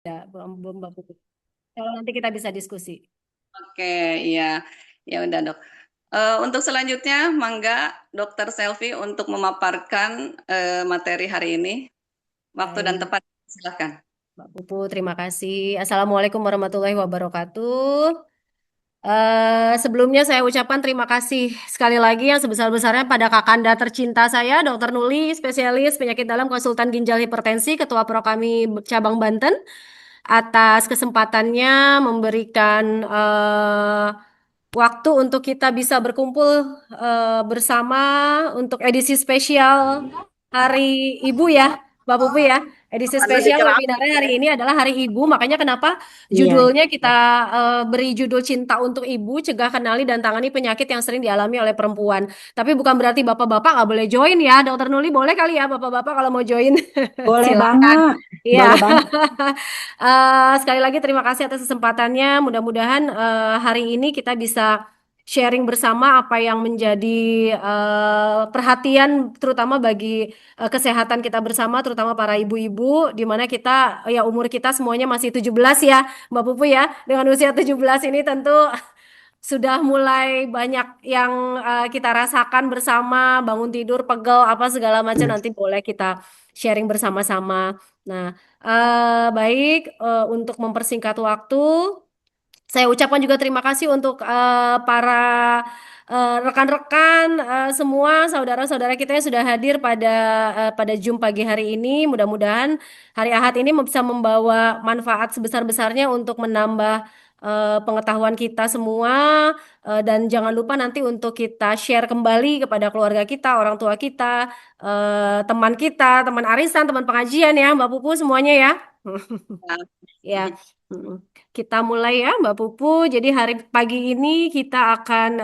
Ya, Mbak Puput. Kalau nanti kita bisa diskusi. Oke, iya. Ya udah, Dok. Untuk selanjutnya, Mangga Dokter Selvi untuk memaparkan materi hari ini. Waktu dan Baik, tempat, silakan. Mbak Puput, terima kasih. Assalamualaikum warahmatullahi wabarakatuh. Sebelumnya saya ucapkan terima kasih sekali lagi yang sebesar-besarnya pada Kakanda tercinta saya, Dokter Nuli, spesialis penyakit dalam konsultan ginjal hipertensi, Ketua Pro kami cabang Banten, atas kesempatannya memberikan waktu untuk kita bisa berkumpul bersama untuk edisi spesial Hari Ibu ya, Mbak Pupu ya. Edisi Anda spesial dikeramik webinarnya ya. hari ini adalah Hari Ibu, makanya kenapa Iya. judulnya kita beri judul Cinta untuk Ibu, Cegah Kenali dan Tangani Penyakit yang Sering Dialami oleh Perempuan. Tapi bukan berarti bapak-bapak nggak boleh join ya, Dokter Nuli boleh kali ya bapak-bapak kalau mau join. Boleh Silakan. banget. Iya. Boleh banget. Sekali lagi terima kasih atas kesempatannya. Mudah-mudahan hari ini kita bisa sharing bersama apa yang menjadi perhatian terutama bagi kesehatan kita bersama, terutama para ibu-ibu, di mana kita ya umur kita semuanya masih 17 ya, Mbak Pupu ya. Dengan usia 17 ini tentu sudah mulai banyak yang kita rasakan bersama, bangun tidur, pegel, apa segala macam nanti boleh kita sharing bersama-sama. Nah, baik untuk mempersingkat waktu, saya ucapkan juga terima kasih untuk para rekan-rekan semua saudara-saudara kita yang sudah hadir pada Zoom pagi hari ini. Mudah-mudahan hari Ahad ini bisa membawa manfaat sebesar-besarnya untuk menambah pengetahuan kita semua. Dan jangan lupa nanti untuk kita share kembali kepada keluarga kita, orang tua kita, teman kita, teman arisan, teman pengajian ya, Mbak Pupu semuanya ya. Ya, mm. Kita mulai ya Mbak Pupu. Jadi hari pagi ini kita akan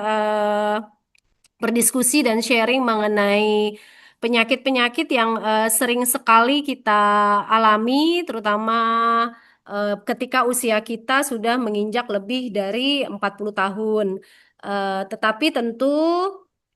berdiskusi dan sharing mengenai penyakit-penyakit yang sering sekali kita alami, terutama ketika usia kita sudah menginjak lebih dari 40 tahun. Tetapi tentu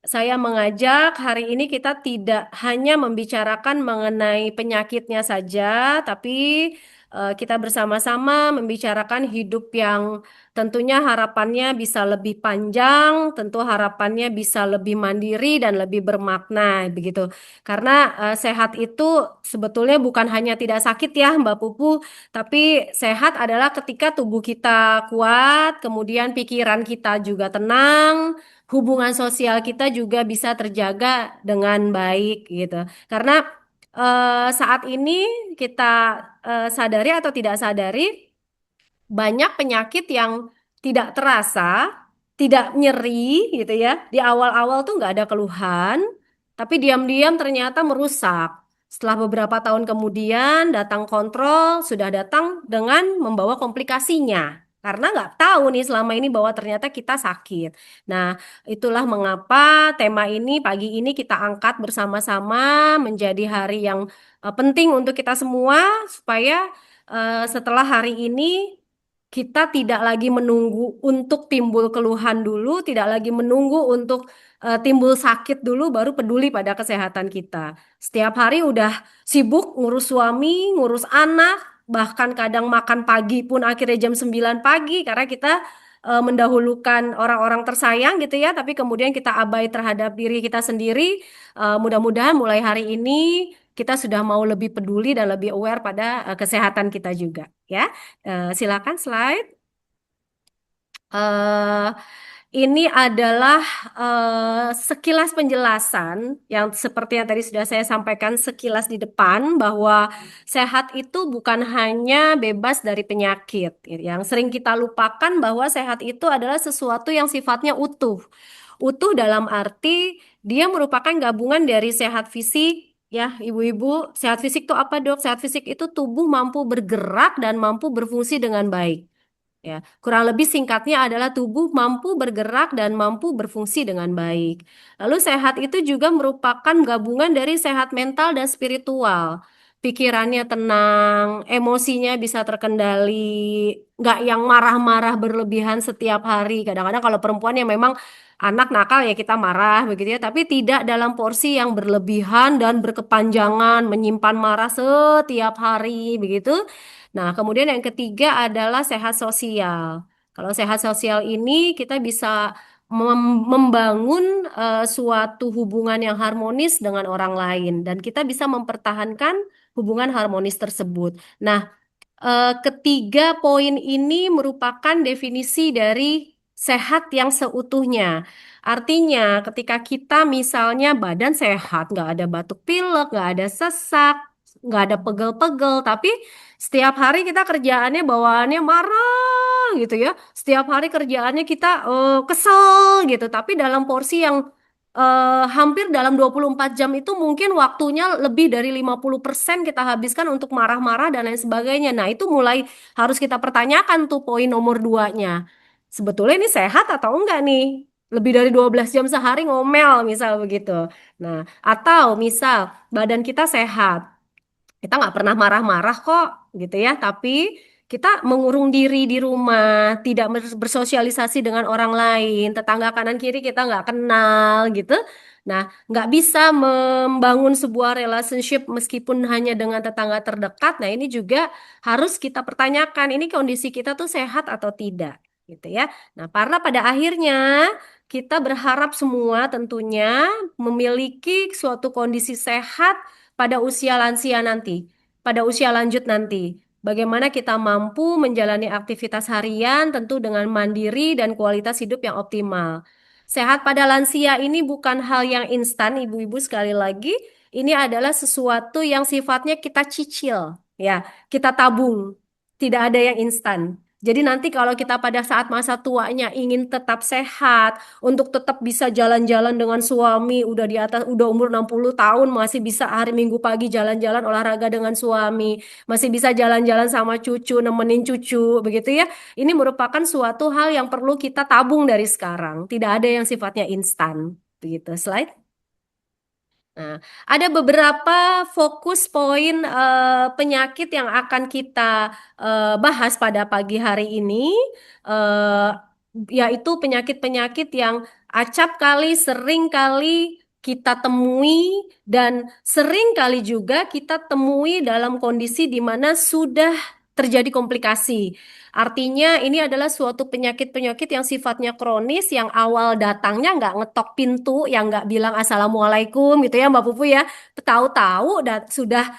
saya mengajak hari ini kita tidak hanya membicarakan mengenai penyakitnya saja, tapi kita bersama-sama membicarakan hidup yang tentunya harapannya bisa lebih panjang, tentu harapannya bisa lebih mandiri dan lebih bermakna begitu. Karena sehat itu sebetulnya bukan hanya tidak sakit ya Mbak Pupu, tapi sehat adalah ketika tubuh kita kuat, kemudian pikiran kita juga tenang, hubungan sosial kita juga bisa terjaga dengan baik gitu. Karena saat ini kita sadari atau tidak sadari banyak penyakit yang tidak terasa, tidak nyeri gitu ya. Di awal-awal tuh nggak ada keluhan, tapi diam-diam ternyata merusak. Setelah beberapa tahun kemudian datang kontrol, sudah datang dengan membawa komplikasinya. Karena nggak tahu nih selama ini bahwa ternyata kita sakit. Nah, itulah mengapa tema ini pagi ini kita angkat bersama-sama menjadi hari yang penting untuk kita semua supaya setelah hari ini kita tidak lagi menunggu untuk timbul keluhan dulu, tidak lagi menunggu untuk timbul sakit dulu, baru peduli pada kesehatan kita. Setiap hari udah sibuk ngurus suami, ngurus anak, bahkan kadang makan pagi pun akhirnya jam 9 pagi karena kita mendahulukan orang-orang tersayang gitu ya, tapi kemudian kita abai terhadap diri kita sendiri. Mudah-mudahan mulai hari ini kita sudah mau lebih peduli dan lebih aware pada kesehatan kita juga ya. Silakan slide. Eh, ini adalah sekilas penjelasan yang seperti yang tadi sudah saya sampaikan sekilas di depan bahwa sehat itu bukan hanya bebas dari penyakit. Yang sering kita lupakan bahwa sehat itu adalah sesuatu yang sifatnya utuh. Utuh dalam arti dia merupakan gabungan dari sehat fisik. Ya, ibu-ibu, sehat fisik itu apa, Dok? Sehat fisik itu tubuh mampu bergerak dan mampu berfungsi dengan baik. Ya, kurang lebih singkatnya adalah tubuh mampu bergerak dan mampu berfungsi dengan baik. Lalu sehat itu juga merupakan gabungan dari sehat mental dan spiritual. pikirannya tenang, emosinya bisa terkendali, nggak yang marah-marah berlebihan setiap hari. Kadang-kadang kalau perempuan yang memang anak nakal ya kita marah begitu ya, tapi tidak dalam porsi yang berlebihan dan berkepanjangan, menyimpan marah setiap hari begitu. Nah, kemudian yang ketiga adalah sehat sosial. Kalau sehat sosial ini kita bisa membangun suatu hubungan yang harmonis dengan orang lain dan kita bisa mempertahankan hubungan harmonis tersebut. Nah, ketiga poin ini merupakan definisi dari sehat yang seutuhnya. Artinya, ketika kita misalnya badan sehat, nggak ada batuk pilek, nggak ada sesak, nggak ada pegel-pegel, tapi setiap hari kita kerjaannya bawaannya marah gitu ya. Setiap hari kerjaannya kita kesel gitu, tapi dalam porsi yang hampir dalam 24 jam itu mungkin waktunya lebih dari 50% kita habiskan untuk marah-marah dan lain sebagainya. Nah, itu mulai harus kita pertanyakan tuh poin nomor duanya. Sebetulnya ini sehat atau enggak nih? Lebih dari 12 jam sehari ngomel misal begitu. Nah, atau misal badan kita sehat, kita nggak pernah marah-marah kok gitu ya, tapi kita mengurung diri di rumah, tidak bersosialisasi dengan orang lain, tetangga kanan kiri kita nggak kenal gitu. Nah, nggak bisa membangun sebuah relationship meskipun hanya dengan tetangga terdekat. Nah, ini juga harus kita pertanyakan, ini kondisi kita tuh sehat atau tidak gitu ya. Nah, karena pada akhirnya kita berharap semua tentunya memiliki suatu kondisi sehat pada usia lansia nanti, pada usia lanjut nanti. Bagaimana kita mampu menjalani aktivitas harian tentu dengan mandiri dan kualitas hidup yang optimal. Sehat pada lansia ini bukan hal yang instan, ibu-ibu sekali lagi. Ini adalah sesuatu yang sifatnya kita cicil, ya, kita tabung. Tidak ada yang instan. Jadi nanti kalau kita pada saat masa tuanya ingin tetap sehat, untuk tetap bisa jalan-jalan dengan suami udah di atas udah umur 60 tahun masih bisa hari Minggu pagi jalan-jalan olahraga dengan suami, masih bisa jalan-jalan sama cucu, nemenin cucu begitu ya. Ini merupakan suatu hal yang perlu kita tabung dari sekarang. Tidak ada yang sifatnya instan. Begitu. Slide. Nah, ada beberapa fokus poin penyakit yang akan kita bahas pada pagi hari ini, eh, yaitu penyakit-penyakit yang acap kali, sering kali kita temui dan sering kali juga kita temui dalam kondisi di mana sudah terjadi komplikasi. Artinya ini adalah suatu penyakit-penyakit yang sifatnya kronis, yang awal datangnya nggak ngetok pintu, yang nggak bilang Assalamualaikum gitu ya Mbak Pupu ya. Tahu-tahu sudah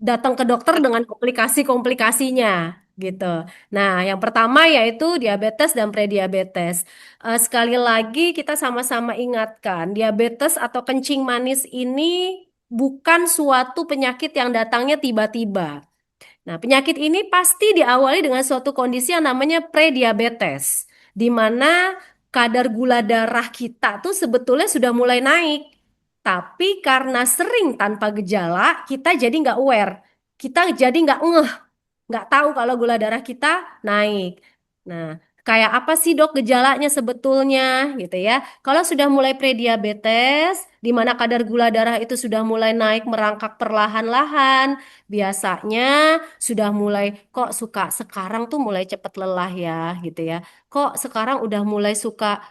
datang ke dokter dengan komplikasi-komplikasinya gitu. Nah, yang pertama yaitu diabetes dan prediabetes. Sekali lagi kita sama-sama ingatkan, diabetes atau kencing manis ini bukan suatu penyakit yang datangnya tiba-tiba. Nah, penyakit ini pasti diawali dengan suatu kondisi yang namanya prediabetes, di mana kadar gula darah kita tuh sebetulnya sudah mulai naik. Tapi karena sering tanpa gejala, kita jadi nggak aware. Kita jadi nggak tahu kalau gula darah kita naik. Nah, kayak apa sih dok gejalanya sebetulnya gitu ya? Kalau sudah mulai prediabetes, di mana kadar gula darah itu sudah mulai naik merangkak perlahan-lahan, biasanya sudah mulai kok suka sekarang tuh mulai cepet lelah ya gitu ya. Kok sekarang udah mulai suka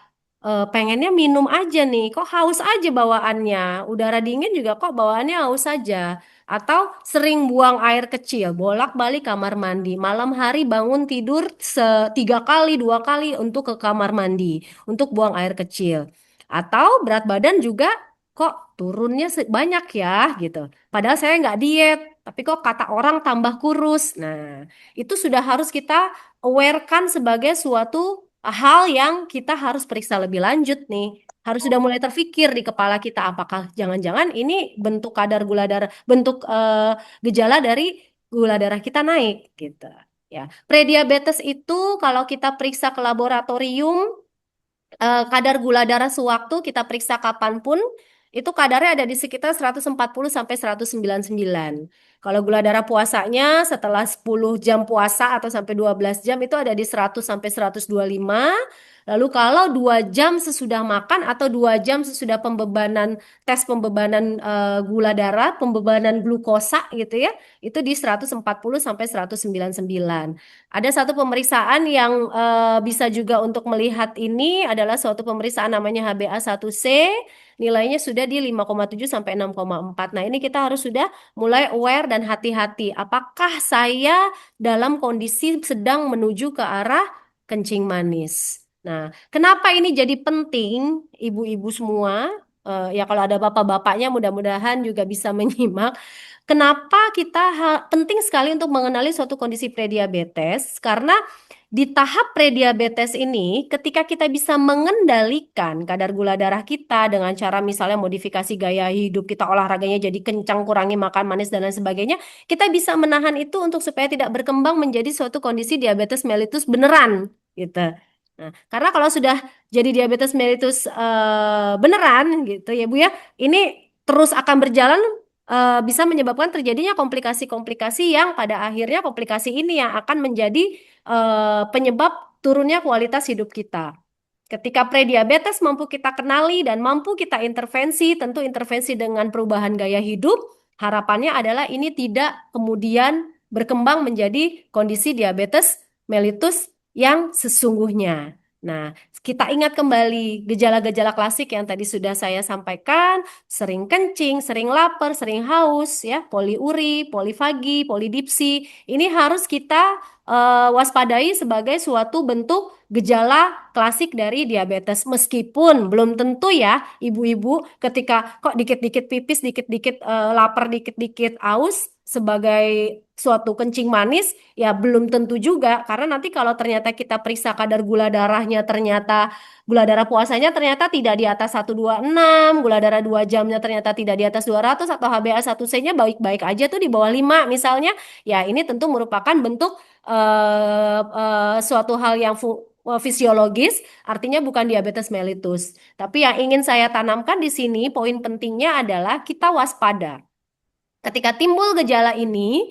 pengennya minum aja nih, kok haus aja bawaannya. Udara dingin juga kok bawaannya haus aja. Atau sering buang air kecil, bolak-balik kamar mandi. Malam hari bangun tidur 3 kali, 2 kali untuk ke kamar mandi, untuk buang air kecil. Atau berat badan juga kok turunnya banyak ya gitu. Padahal saya nggak diet, tapi kok kata orang tambah kurus. Nah, itu sudah harus kita aware-kan sebagai suatu hal yang kita harus periksa lebih lanjut nih. Harus sudah mulai terfikir di kepala kita apakah jangan-jangan ini bentuk kadar gula darah, bentuk gejala dari gula darah kita naik gitu. Ya, prediabetes itu kalau kita periksa ke laboratorium, kadar gula darah sewaktu kita periksa kapanpun itu kadarnya ada di sekitar 140 sampai 199. Kalau gula darah puasanya setelah 10 jam puasa atau sampai 12 jam itu ada di 100 sampai 125. Lalu kalau 2 jam sesudah makan atau 2 jam sesudah tes pembebanan gula darah, pembebanan glukosa gitu ya, itu di 140 sampai 199. Ada satu pemeriksaan yang bisa juga untuk melihat ini adalah suatu pemeriksaan namanya HbA1c, nilainya sudah di 5,7 sampai 6,4. Nah, ini kita harus sudah mulai aware dan hati-hati. Apakah saya dalam kondisi sedang menuju ke arah kencing manis? Nah, kenapa ini jadi penting, ibu-ibu semua? Ya kalau ada bapak-bapaknya mudah-mudahan juga bisa menyimak. Kenapa kita penting sekali untuk mengenali suatu kondisi prediabetes? Karena di tahap prediabetes ini, ketika kita bisa mengendalikan kadar gula darah kita dengan cara misalnya modifikasi gaya hidup, kita olahraganya jadi kencang, kurangi makan manis dan lain sebagainya, kita bisa menahan itu untuk supaya tidak berkembang menjadi suatu kondisi diabetes mellitus beneran, gitu. Nah, karena kalau sudah jadi diabetes mellitus beneran, gitu ya Bu ya, ini terus akan berjalan bisa menyebabkan terjadinya komplikasi-komplikasi yang pada akhirnya komplikasi ini yang akan menjadi penyebab turunnya kualitas hidup kita. Ketika prediabetes mampu kita kenali dan mampu kita intervensi, tentu intervensi dengan perubahan gaya hidup, harapannya adalah ini tidak kemudian berkembang menjadi kondisi diabetes mellitus yang sesungguhnya. Nah, kita ingat kembali gejala-gejala klasik yang tadi sudah saya sampaikan, sering kencing, sering lapar, sering haus, ya, poliuri, polifagi, polidipsi. Ini harus kita waspadai sebagai suatu bentuk gejala klasik dari diabetes. Meskipun belum tentu ya, ibu-ibu ketika kok dikit-dikit pipis, dikit-dikit lapar, dikit-dikit aus sebagai suatu kencing manis, ya belum tentu juga. Karena nanti kalau ternyata kita periksa kadar gula darahnya, ternyata gula darah puasanya ternyata tidak di atas 126, gula darah 2 jamnya ternyata tidak di atas 200, atau HbA1c-nya baik-baik aja tuh di bawah 5 misalnya, ya ini tentu merupakan bentuk suatu hal yang fisiologis, artinya bukan diabetes mellitus. Tapi yang ingin saya tanamkan di sini, poin pentingnya adalah kita waspada. Ketika timbul gejala ini,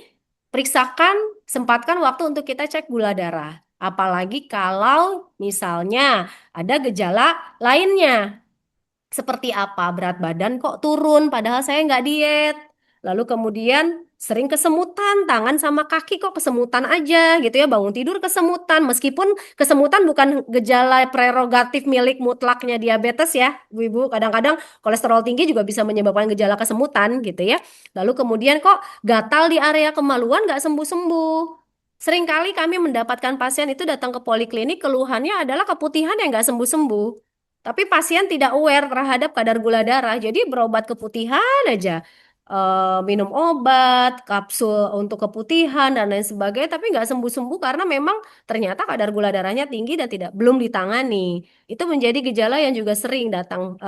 periksakan, sempatkan waktu untuk kita cek gula darah. Apalagi kalau misalnya ada gejala lainnya. Seperti apa? Berat badan kok turun, padahal saya nggak diet. Lalu kemudian sering kesemutan, tangan sama kaki kok kesemutan aja gitu ya, bangun tidur kesemutan. Meskipun kesemutan bukan gejala prerogatif milik mutlaknya diabetes ya, ibu-ibu. Kadang-kadang kolesterol tinggi juga bisa menyebabkan gejala kesemutan gitu ya. Lalu kemudian kok gatal di area kemaluan nggak sembuh-sembuh. Seringkali kami mendapatkan pasien itu datang ke poliklinik, keluhannya adalah keputihan yang nggak sembuh-sembuh. Tapi pasien tidak aware terhadap kadar gula darah, jadi berobat keputihan aja. Minum obat, kapsul untuk keputihan dan lain sebagainya, tapi nggak sembuh-sembuh karena memang ternyata kadar gula darahnya tinggi dan belum ditangani. Itu menjadi gejala yang juga sering datang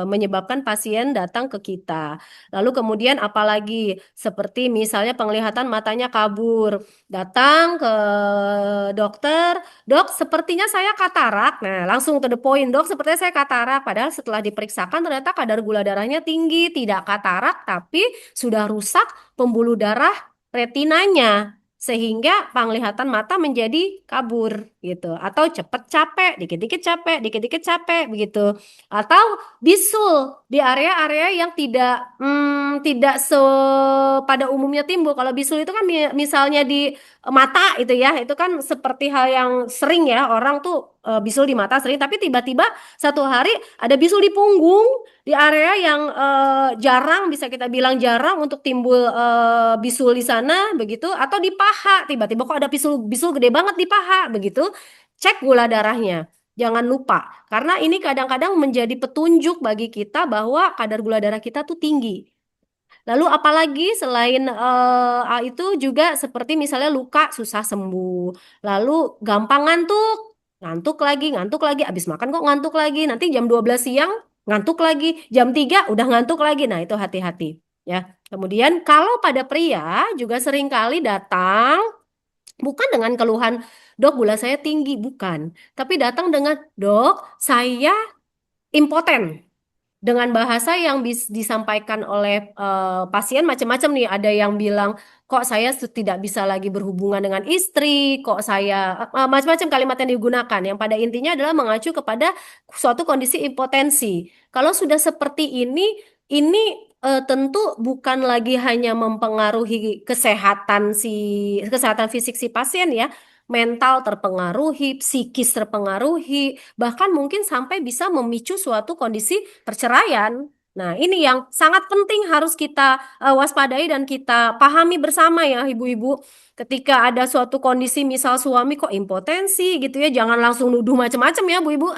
menyebabkan pasien datang ke kita. Lalu kemudian apalagi seperti misalnya penglihatan matanya kabur, datang ke dokter. Dok, sepertinya saya katarak. Nah, langsung to the point, dok, sepertinya saya katarak. Padahal setelah diperiksakan ternyata kadar gula darahnya tinggi, tidak katarak, tapi sudah rusak pembuluh darah retinanya. Sehingga penglihatan mata menjadi kabur gitu. Atau cepet capek, dikit-dikit capek begitu. Atau bisul di area-area yang tidak pada umumnya timbul. Kalau bisul itu kan misalnya di mata itu ya, itu kan seperti hal yang sering ya, orang tuh bisul di mata sering, tapi tiba-tiba satu hari ada bisul di punggung, di area yang jarang, bisa kita bilang jarang untuk timbul bisul di sana begitu, atau di paha tiba-tiba kok ada bisul bisul gede banget di paha begitu. Cek gula darahnya. Jangan lupa, karena ini kadang-kadang menjadi petunjuk bagi kita bahwa kadar gula darah kita tuh tinggi. Lalu apalagi selain itu juga seperti misalnya luka susah sembuh. Lalu gampang ngantuk lagi, habis makan kok ngantuk lagi. Nanti jam 12 siang ngantuk lagi, jam 3 udah ngantuk lagi. Nah, itu hati-hati ya. Kemudian kalau pada pria juga seringkali datang bukan dengan keluhan, "Dok, gula saya tinggi," bukan. Tapi datang dengan, "Dok, saya impoten." dengan bahasa yang disampaikan oleh pasien macam-macam nih. Ada yang bilang, kok saya tidak bisa lagi berhubungan dengan istri, kok saya macam-macam kalimat yang digunakan. Yang pada intinya adalah mengacu kepada suatu kondisi impotensi. Kalau sudah seperti ini tentu bukan lagi hanya mempengaruhi kesehatan fisik si pasien ya. Mental terpengaruhi, psikis terpengaruhi, bahkan mungkin sampai bisa memicu suatu kondisi perceraian. Nah, ini yang sangat penting harus kita waspadai dan kita pahami bersama ya, ibu-ibu. Ketika ada suatu kondisi misal suami kok impotensi gitu ya, jangan langsung nuduh macam-macam ya, Bu Ibu.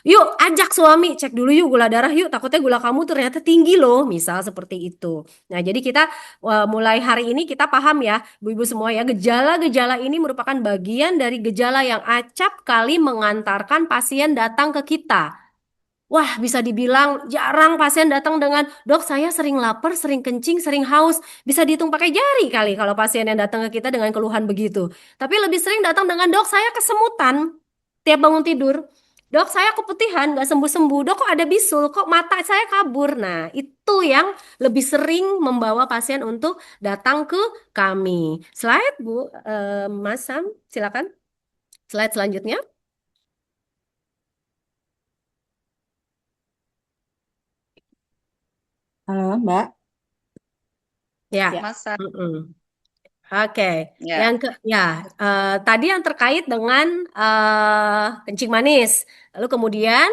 Yuk, ajak suami cek dulu yuk gula darah yuk, takutnya gula kamu ternyata tinggi loh, misal seperti itu. Nah, jadi kita mulai hari ini kita paham ya, Bu Ibu semua ya, gejala-gejala ini merupakan bagian dari gejala yang acap kali mengantarkan pasien datang ke kita. Wah, bisa dibilang jarang pasien datang dengan, dok saya sering lapar, sering kencing, sering haus. Bisa dihitung pakai jari kali kalau pasien yang datang ke kita dengan keluhan begitu. Tapi lebih sering datang dengan, dok saya kesemutan tiap bangun tidur. Dok saya keputihan, nggak sembuh-sembuh. Dok kok ada bisul, kok mata saya kabur. Nah, itu yang lebih sering membawa pasien untuk datang ke kami. Slide, Bu. Mas Sam, silakan. Slide selanjutnya. Halo, Mbak. Ya. Masa Mm-mm. Oke, ya. tadi yang terkait dengan kencing manis. Lalu kemudian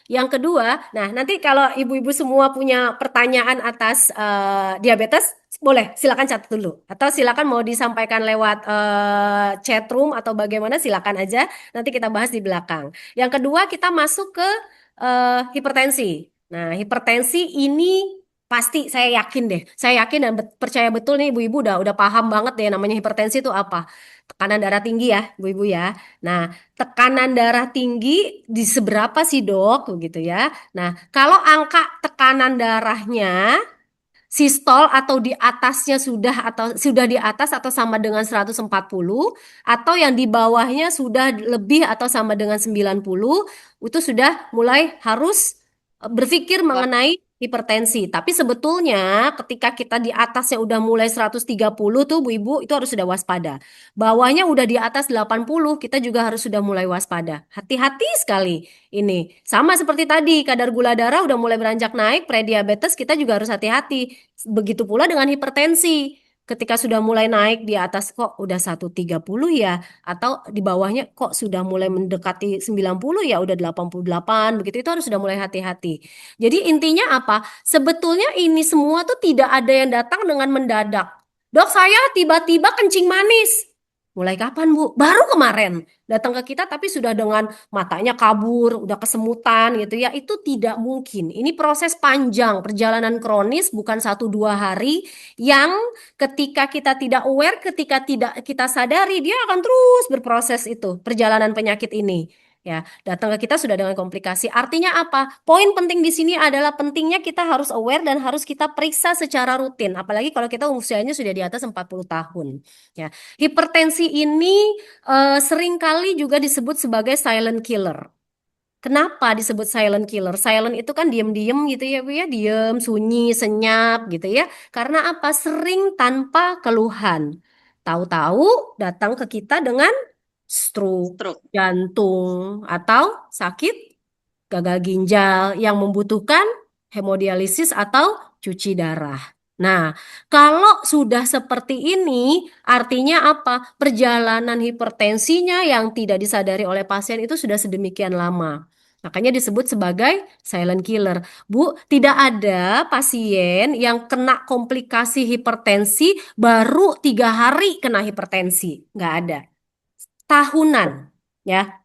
yang kedua, nah nanti kalau ibu-ibu semua punya pertanyaan atas diabetes, boleh silakan catat dulu. Atau silakan mau disampaikan lewat chat room atau bagaimana silakan aja. Nanti kita bahas di belakang. Yang kedua kita masuk ke hipertensi. Nah, hipertensi ini pasti saya yakin deh. Saya yakin dan percaya betul nih ibu-ibu udah paham banget deh namanya hipertensi itu apa. Tekanan darah tinggi ya, ibu-ibu ya. Nah, tekanan darah tinggi di seberapa sih, Dok? Gitu ya. Nah, kalau angka tekanan darahnya sistol atau di atasnya sudah di atas atau sama dengan 140 atau yang di bawahnya sudah lebih atau sama dengan 90 itu sudah mulai harus berpikir Wah, mengenai hipertensi. Tapi sebetulnya ketika kita di atasnya udah mulai 130 tuh Bu Ibu itu harus sudah waspada. Bawahnya udah di atas 80 kita juga harus sudah mulai waspada. Hati-hati sekali ini. Sama seperti tadi kadar gula darah udah mulai beranjak naik prediabetes kita juga harus hati-hati. Begitu pula dengan hipertensi. Ketika sudah mulai naik di atas kok udah 130 ya atau di bawahnya kok sudah mulai mendekati 90 ya udah 88 begitu itu harus sudah mulai hati-hati. Jadi intinya apa? Sebetulnya ini semua tuh tidak ada yang datang dengan mendadak. Dok, saya tiba-tiba kencing manis. Mulai kapan, Bu? Baru kemarin datang ke kita tapi sudah dengan matanya kabur, udah kesemutan gitu ya. Itu tidak mungkin. Ini proses panjang, perjalanan kronis bukan 1 2 hari yang ketika kita tidak aware, ketika tidak kita sadari, dia akan terus berproses itu, perjalanan penyakit ini. Ya, datang ke kita sudah dengan komplikasi. Artinya apa? Poin penting di sini adalah pentingnya kita harus aware dan harus kita periksa secara rutin. Apalagi kalau kita usianya sudah di atas 40 tahun. Ya, hipertensi ini seringkali juga disebut sebagai silent killer. Kenapa disebut silent killer? Silent itu kan diem-diem gitu ya, Bu ya, diem, sunyi, senyap gitu ya. Karena apa? Sering tanpa keluhan. Tahu-tahu datang ke kita dengan stroke, stroke. jantung, atau sakit gagal ginjal yang membutuhkan hemodialisis atau cuci darah. Nah, kalau sudah seperti ini, artinya apa? Perjalanan hipertensinya yang tidak disadari oleh pasien itu sudah sedemikian lama. Makanya disebut sebagai silent killer. Bu, tidak ada pasien yang kena komplikasi hipertensi baru 3 hari kena hipertensi. Nggak ada. Tahunan, ya.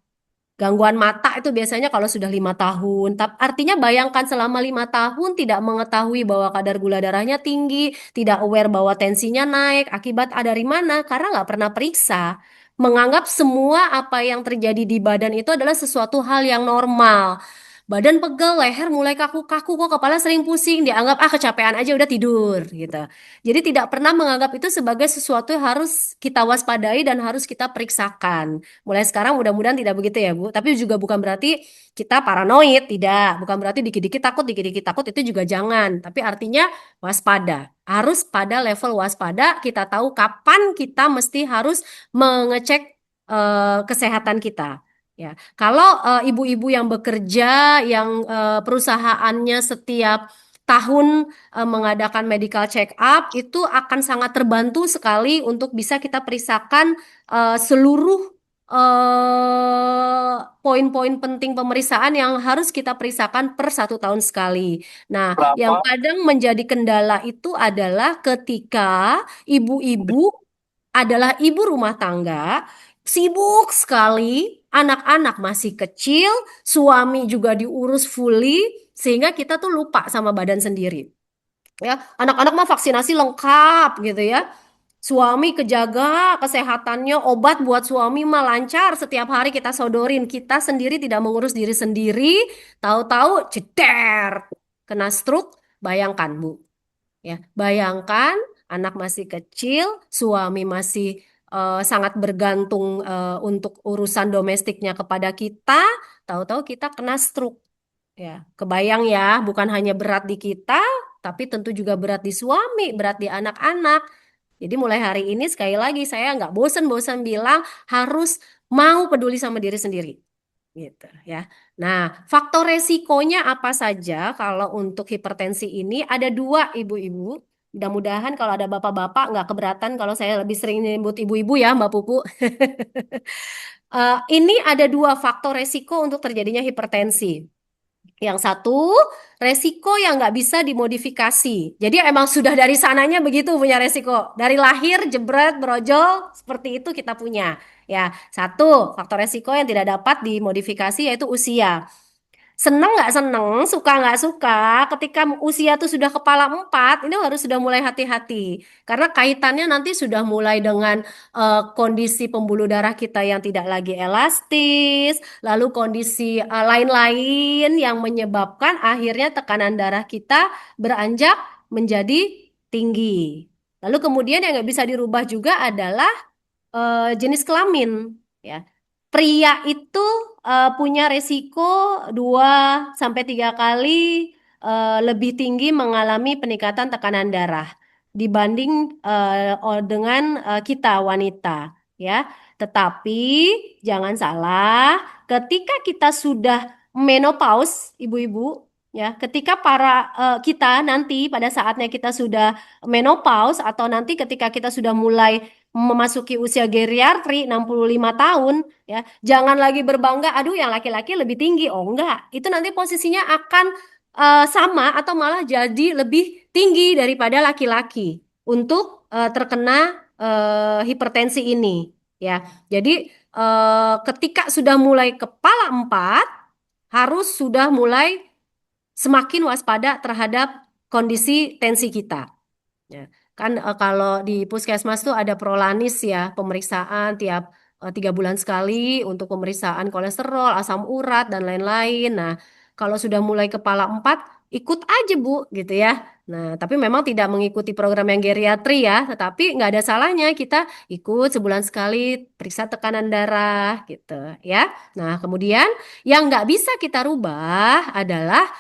Gangguan mata itu biasanya kalau sudah 5 tahun. Artinya bayangkan selama 5 tahun tidak mengetahui bahwa kadar gula darahnya tinggi, tidak aware bahwa tensinya naik, akibat ada dari mana? Karena nggak pernah periksa. Menganggap semua apa yang terjadi di badan itu adalah sesuatu hal yang normal. badan pegel, leher mulai kaku-kaku, kok kepala sering pusing, dianggap kecapean aja udah tidur gitu. Jadi tidak pernah menganggap itu sebagai sesuatu yang harus kita waspadai dan harus kita periksakan. Mulai sekarang mudah-mudahan tidak begitu ya Bu. Tapi juga bukan berarti kita paranoid, tidak. Bukan berarti dikit-dikit takut itu juga jangan. Tapi artinya waspada. Harus pada level waspada, kita tahu kapan kita mesti harus mengecek kesehatan kita. Ya, kalau ibu-ibu yang bekerja, yang perusahaannya setiap tahun mengadakan medical check up, itu akan sangat terbantu sekali untuk bisa kita periksakan seluruh poin-poin penting pemeriksaan yang harus kita periksakan per 1 tahun sekali. Nah, yang Berapa? kadang menjadi kendala itu adalah ketika ibu-ibu adalah ibu rumah tangga, sibuk sekali, anak-anak masih kecil, suami juga diurus fully, sehingga kita tuh lupa sama badan sendiri. Ya, anak-anak mah vaksinasi lengkap gitu ya. Suami kejaga kesehatannya, obat buat suami mah lancar, setiap hari kita sodorin. Kita sendiri tidak mengurus diri sendiri, tahu-tahu ceder, kena stroke, bayangkan Bu. Ya, bayangkan anak masih kecil, suami masih sangat bergantung untuk urusan domestiknya kepada kita, tahu-tahu kita kena stroke. Ya, kebayang ya, bukan hanya berat di kita, tapi tentu juga berat di suami, berat di anak-anak. Jadi mulai hari ini sekali lagi saya nggak bosan-bosan bilang harus mau peduli sama diri sendiri. Gitu ya. Nah, faktor resikonya apa saja kalau untuk hipertensi ini? Ada dua, ibu-ibu. Mudah-mudahan kalau ada bapak-bapak nggak keberatan kalau saya lebih sering nyebut ibu-ibu ya, Mbak Pupu. Ini ada dua faktor resiko untuk terjadinya hipertensi. Yang satu, resiko yang nggak bisa dimodifikasi. Jadi emang sudah dari sananya begitu punya resiko. Dari lahir, jebret, brojol, seperti itu kita punya. Ya, satu, faktor resiko yang tidak dapat dimodifikasi yaitu usia. Seneng nggak seneng, suka nggak suka, ketika usia tuh sudah kepala 4, ini harus sudah mulai hati-hati. Karena kaitannya nanti sudah mulai dengan kondisi pembuluh darah kita yang tidak lagi elastis, lalu kondisi lain-lain yang menyebabkan akhirnya tekanan darah kita beranjak menjadi tinggi. Lalu kemudian yang nggak bisa dirubah juga adalah jenis kelamin ya. Pria itu punya resiko 2 sampai 3 kali lebih tinggi mengalami peningkatan tekanan darah dibanding dengan kita wanita ya. Tetapi jangan salah, ketika kita sudah menopause, ibu-ibu ya, ketika kita nanti pada saatnya kita sudah menopause atau nanti ketika kita sudah mulai memasuki usia geriatri 65 tahun ya, jangan lagi berbangga aduh yang laki-laki lebih tinggi. Oh enggak, itu nanti posisinya akan sama atau malah jadi lebih tinggi daripada laki-laki untuk terkena hipertensi ini ya. Jadi ketika sudah mulai kepala 4 harus sudah mulai semakin waspada terhadap kondisi tensi kita. Ya. Kan kalau di puskesmas tuh ada prolanis ya, pemeriksaan tiap 3 bulan sekali untuk pemeriksaan kolesterol, asam urat, dan lain-lain. Nah, kalau sudah mulai kepala 4, ikut aja Bu, gitu ya. Nah, tapi memang tidak mengikuti program yang geriatri ya, tetapi nggak ada salahnya kita ikut sebulan sekali periksa tekanan darah, gitu ya. Nah, kemudian yang nggak bisa kita rubah adalah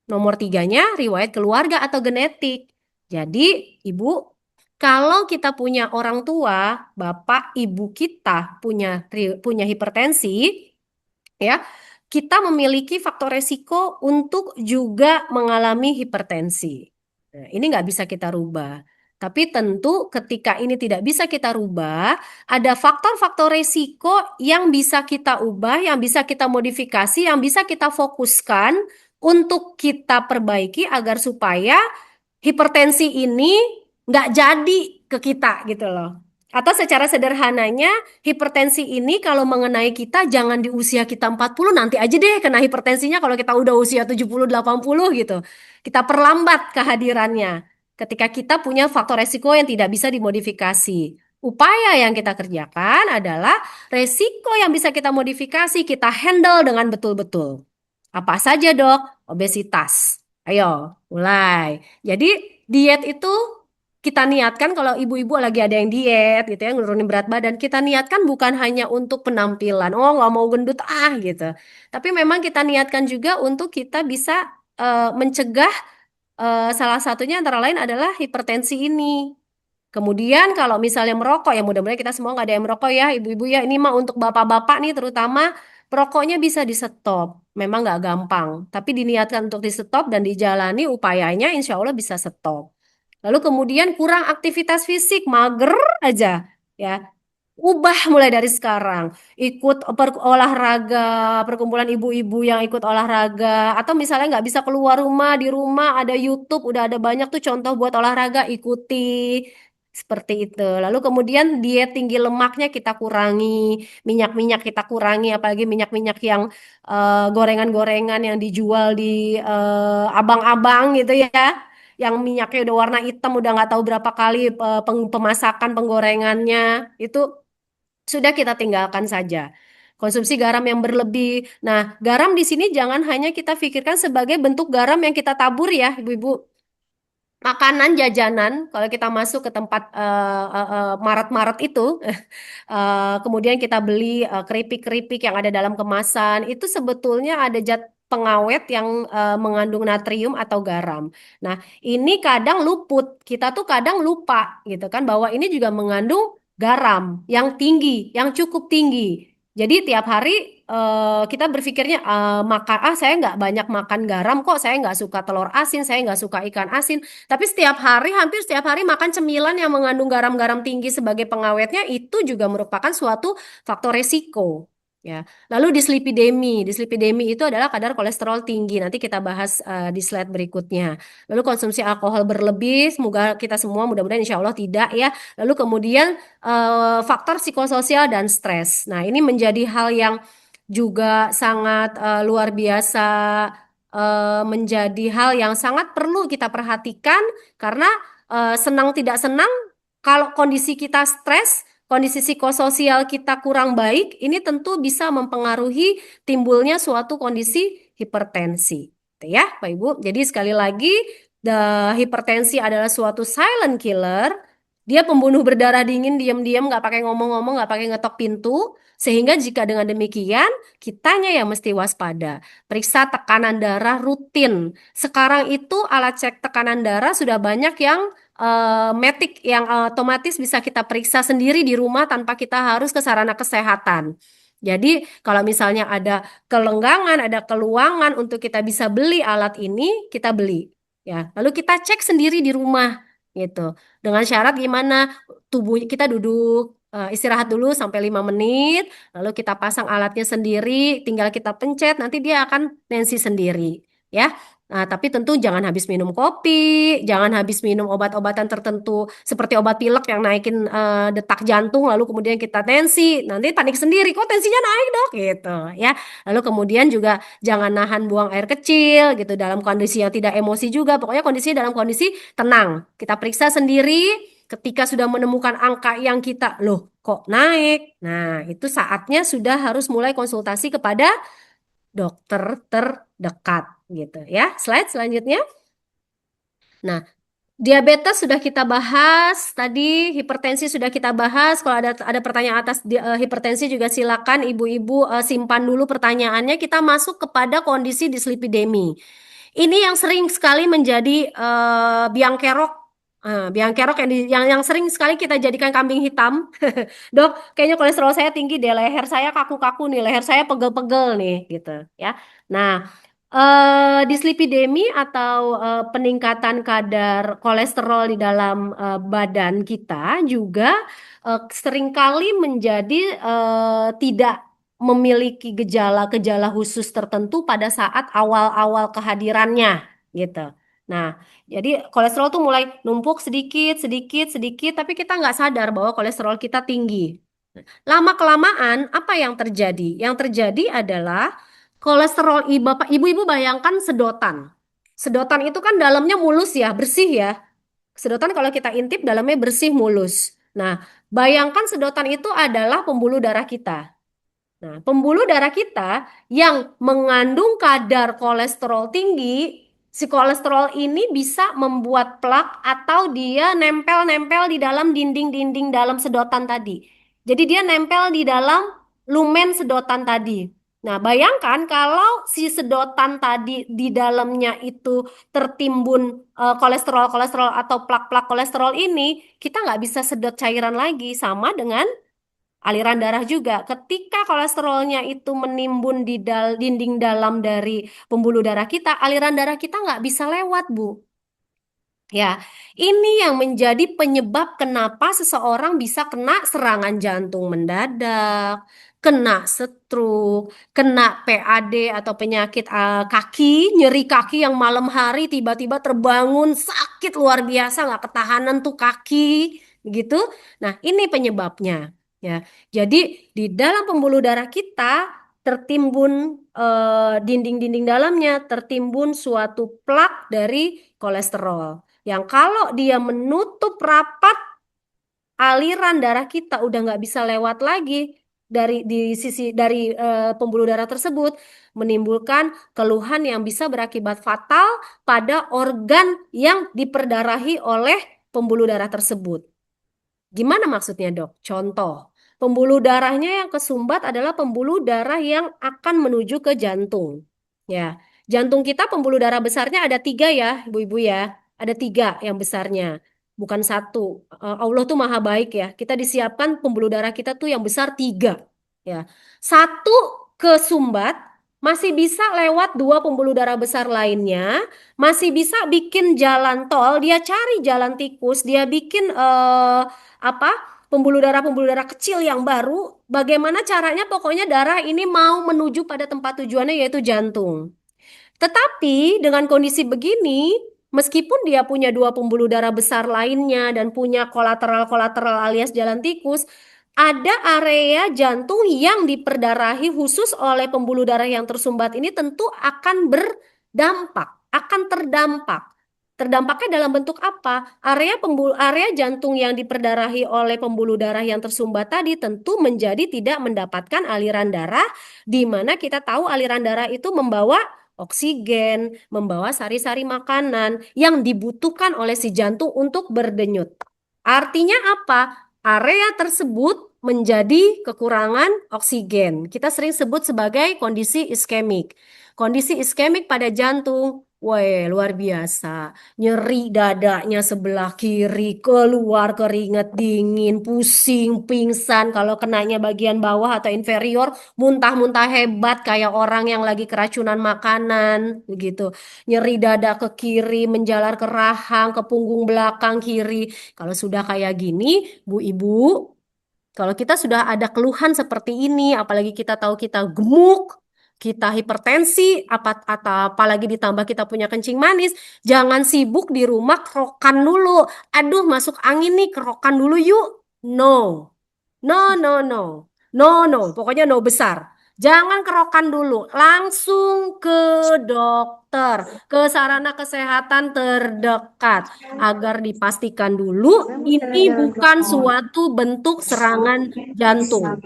nomor tiganya, riwayat keluarga atau genetik. Jadi, Ibu, kalau kita punya orang tua, bapak, ibu kita punya hipertensi, ya, kita memiliki faktor resiko untuk juga mengalami hipertensi. Nah, ini nggak bisa kita rubah. Tapi tentu ketika ini tidak bisa kita rubah, ada faktor-faktor resiko yang bisa kita ubah, yang bisa kita modifikasi, yang bisa kita fokuskan untuk kita perbaiki agar supaya hipertensi ini nggak jadi ke kita gitu loh. Atau secara sederhananya, hipertensi ini kalau mengenai kita jangan di usia kita 40, nanti aja deh kena hipertensinya kalau kita udah usia 70, 80 gitu. Kita perlambat kehadirannya ketika kita punya faktor resiko yang tidak bisa dimodifikasi. Upaya yang kita kerjakan adalah resiko yang bisa kita modifikasi, kita handle dengan betul-betul. Apa saja, Dok? Obesitas. Ayo, mulai. Jadi diet itu kita niatkan kalau ibu-ibu lagi ada yang diet gitu ya, nurunin berat badan, kita niatkan bukan hanya untuk penampilan. Oh, nggak mau gendut gitu. Tapi memang kita niatkan juga untuk kita bisa mencegah salah satunya antara lain adalah hipertensi ini. Kemudian kalau misalnya merokok, ya mudah-mudahan kita semua nggak ada yang merokok ya, ibu-ibu ya. Ini mah untuk bapak-bapak nih terutama, perokoknya bisa di stop. Memang nggak gampang, tapi diniatkan untuk di stop dan dijalani upayanya, insya Allah bisa stop. Lalu kemudian kurang aktivitas fisik, mager aja, ya. Ubah mulai dari sekarang. Ikut olahraga, perkumpulan ibu-ibu yang ikut olahraga. Atau misalnya nggak bisa keluar rumah, di rumah ada YouTube, udah ada banyak tuh contoh buat olahraga, ikuti. Seperti itu. Lalu kemudian diet tinggi lemaknya kita kurangi, minyak-minyak kita kurangi, apalagi minyak-minyak yang gorengan-gorengan yang dijual di abang-abang gitu ya. Yang minyaknya udah warna hitam, udah nggak tahu berapa kali pemasakan penggorengannya. Itu sudah kita tinggalkan saja. Konsumsi garam yang berlebih. Nah, garam di sini jangan hanya kita pikirkan sebagai bentuk garam yang kita tabur ya, ibu-ibu. Makanan, jajanan, kalau kita masuk ke tempat Maret-Maret itu, kemudian kita beli keripik-keripik yang ada dalam kemasan, itu sebetulnya ada zat pengawet yang mengandung natrium atau garam. Nah, ini kadang luput. Kita tuh kadang lupa gitu kan bahwa ini juga mengandung garam yang tinggi, yang cukup tinggi. Jadi tiap hari kita berpikirnya makan saya nggak banyak makan garam kok, saya nggak suka telur asin, saya nggak suka ikan asin. Tapi setiap hari, hampir setiap hari makan cemilan yang mengandung garam-garam tinggi sebagai pengawetnya itu juga merupakan suatu faktor resiko. Ya, lalu dislipidemi itu adalah kadar kolesterol tinggi. Nanti kita bahas di slide berikutnya. Lalu konsumsi alkohol berlebih, semoga kita semua mudah-mudahan insya Allah tidak ya. Lalu kemudian faktor psikososial dan stres. Nah, ini menjadi hal yang juga sangat luar biasa menjadi hal yang sangat perlu kita perhatikan karena senang tidak senang kalau kondisi kita stres, kondisi psikososial kita kurang baik, ini tentu bisa mempengaruhi timbulnya suatu kondisi hipertensi. Gitu ya, Pak Ibu. Jadi sekali lagi, hipertensi adalah suatu silent killer. Dia pembunuh berdarah dingin, diam-diam, nggak pakai ngomong-ngomong, nggak pakai ngetok pintu. Sehingga jika dengan demikian, kitanya yang mesti waspada. Periksa tekanan darah rutin. Sekarang itu alat cek tekanan darah sudah banyak yang metik yang otomatis bisa kita periksa sendiri di rumah tanpa kita harus ke sarana kesehatan. Jadi kalau misalnya ada kelenggangan, ada keluangan untuk kita bisa beli alat ini, kita beli. Ya, lalu kita cek sendiri di rumah gitu. Dengan syarat gimana? Tubuh kita duduk istirahat dulu sampai 5 menit, lalu kita pasang alatnya sendiri, tinggal kita pencet, nanti dia akan tensi sendiri, ya. Nah, tapi tentu jangan habis minum kopi, jangan habis minum obat-obatan tertentu seperti obat pilek yang naikin detak jantung, lalu kemudian kita tensi, nanti panik sendiri, kok tensinya naik dok, gitu, ya. Lalu kemudian juga jangan nahan buang air kecil, gitu, dalam kondisi yang tidak emosi juga, pokoknya kondisi dalam kondisi tenang. Kita periksa sendiri. Ketika sudah menemukan angka yang kita, loh kok naik? Nah, itu saatnya sudah harus mulai konsultasi kepada dokter terdekat gitu ya. Slide selanjutnya. Nah, diabetes sudah kita bahas, tadi hipertensi sudah kita bahas. Kalau ada pertanyaan atas hipertensi juga silakan ibu-ibu simpan dulu pertanyaannya. Kita masuk kepada kondisi dislipidemi. Ini yang sering sekali menjadi biang kerok. Biang kerok yang sering sekali kita jadikan kambing hitam. Dok, kayaknya kolesterol saya tinggi deh, leher saya kaku-kaku nih, leher saya pegel-pegel nih, gitu ya. Nah, dislipidemi atau peningkatan kadar kolesterol di dalam badan kita juga seringkali menjadi tidak memiliki gejala-gejala khusus tertentu pada saat awal-awal kehadirannya, gitu. Nah, jadi kolesterol tuh mulai numpuk sedikit, sedikit, sedikit, tapi kita nggak sadar bahwa kolesterol kita tinggi. Lama-kelamaan, apa yang terjadi? Yang terjadi adalah kolesterol bapak, ibu-ibu bayangkan sedotan. Sedotan itu kan dalamnya mulus ya, bersih ya. Sedotan kalau kita intip dalamnya bersih mulus. Nah, bayangkan sedotan itu adalah pembuluh darah kita. Nah, pembuluh darah kita yang mengandung kadar kolesterol tinggi, si kolesterol ini bisa membuat plak atau dia nempel-nempel di dalam dinding-dinding dalam sedotan tadi. Jadi dia nempel di dalam lumen sedotan tadi. Nah, bayangkan kalau si sedotan tadi di dalamnya itu tertimbun kolesterol-kolesterol atau plak-plak kolesterol ini, kita nggak bisa sedot cairan lagi. Sama dengan aliran darah juga. Ketika kolesterolnya itu menimbun di dinding dalam dari pembuluh darah kita, aliran darah kita nggak bisa lewat, Bu. Ya, ini yang menjadi penyebab kenapa seseorang bisa kena serangan jantung mendadak, kena stroke, kena PAD atau penyakit kaki, nyeri kaki yang malam hari tiba-tiba terbangun sakit luar biasa, nggak ketahanan tuh kaki, gitu. Nah, ini penyebabnya. Ya, jadi di dalam pembuluh darah kita tertimbun dinding-dinding dalamnya tertimbun suatu plak dari kolesterol yang kalau dia menutup rapat aliran darah kita udah nggak bisa lewat lagi dari pembuluh darah tersebut menimbulkan keluhan yang bisa berakibat fatal pada organ yang diperdarahi oleh pembuluh darah tersebut. Gimana maksudnya, Dok? Contoh, pembuluh darahnya yang kesumbat adalah pembuluh darah yang akan menuju ke jantung. Ya, jantung kita pembuluh darah besarnya ada tiga ya, ibu-ibu ya. Ada tiga yang besarnya, bukan satu. Allah tuh maha baik ya. Kita disiapkan pembuluh darah kita tuh yang besar tiga. Ya, satu kesumbat masih bisa lewat dua pembuluh darah besar lainnya, masih bisa bikin jalan tol. Dia cari jalan tikus, dia bikin apa pembuluh darah kecil yang baru bagaimana caranya pokoknya darah ini mau menuju pada tempat tujuannya yaitu jantung. Tetapi dengan kondisi begini, meskipun dia punya dua pembuluh darah besar lainnya dan punya kolateral-kolateral alias jalan tikus, ada area jantung yang diperdarahi khusus oleh pembuluh darah yang tersumbat ini tentu akan berdampak, akan terdampak. Terdampaknya dalam bentuk apa? Area jantung yang diperdarahi oleh pembuluh darah yang tersumbat tadi tentu menjadi tidak mendapatkan aliran darah, di mana kita tahu aliran darah itu membawa oksigen, membawa sari-sari makanan yang dibutuhkan oleh si jantung untuk berdenyut. Artinya apa? Area tersebut menjadi kekurangan oksigen. Kita sering sebut sebagai kondisi iskemik. Kondisi iskemik pada jantung, wah luar biasa. Nyeri dadanya sebelah kiri, keluar keringat dingin, pusing, pingsan. Kalau kenanya bagian bawah atau inferior, muntah-muntah hebat kayak orang yang lagi keracunan makanan, begitu. Nyeri dada ke kiri, menjalar ke rahang, ke punggung belakang kiri. Kalau sudah kayak gini, Bu Ibu, kalau kita sudah ada keluhan seperti ini, apalagi kita tahu kita gemuk, kita hipertensi, atau apalagi ditambah kita punya kencing manis, jangan sibuk di rumah kerokan dulu. Aduh, masuk angin nih, kerokan dulu yuk. No. No, no, no. No, no. Pokoknya no besar. Jangan kerokan dulu. Langsung ke dokter, ke sarana kesehatan terdekat agar dipastikan dulu ini bukan suatu bentuk serangan jantung.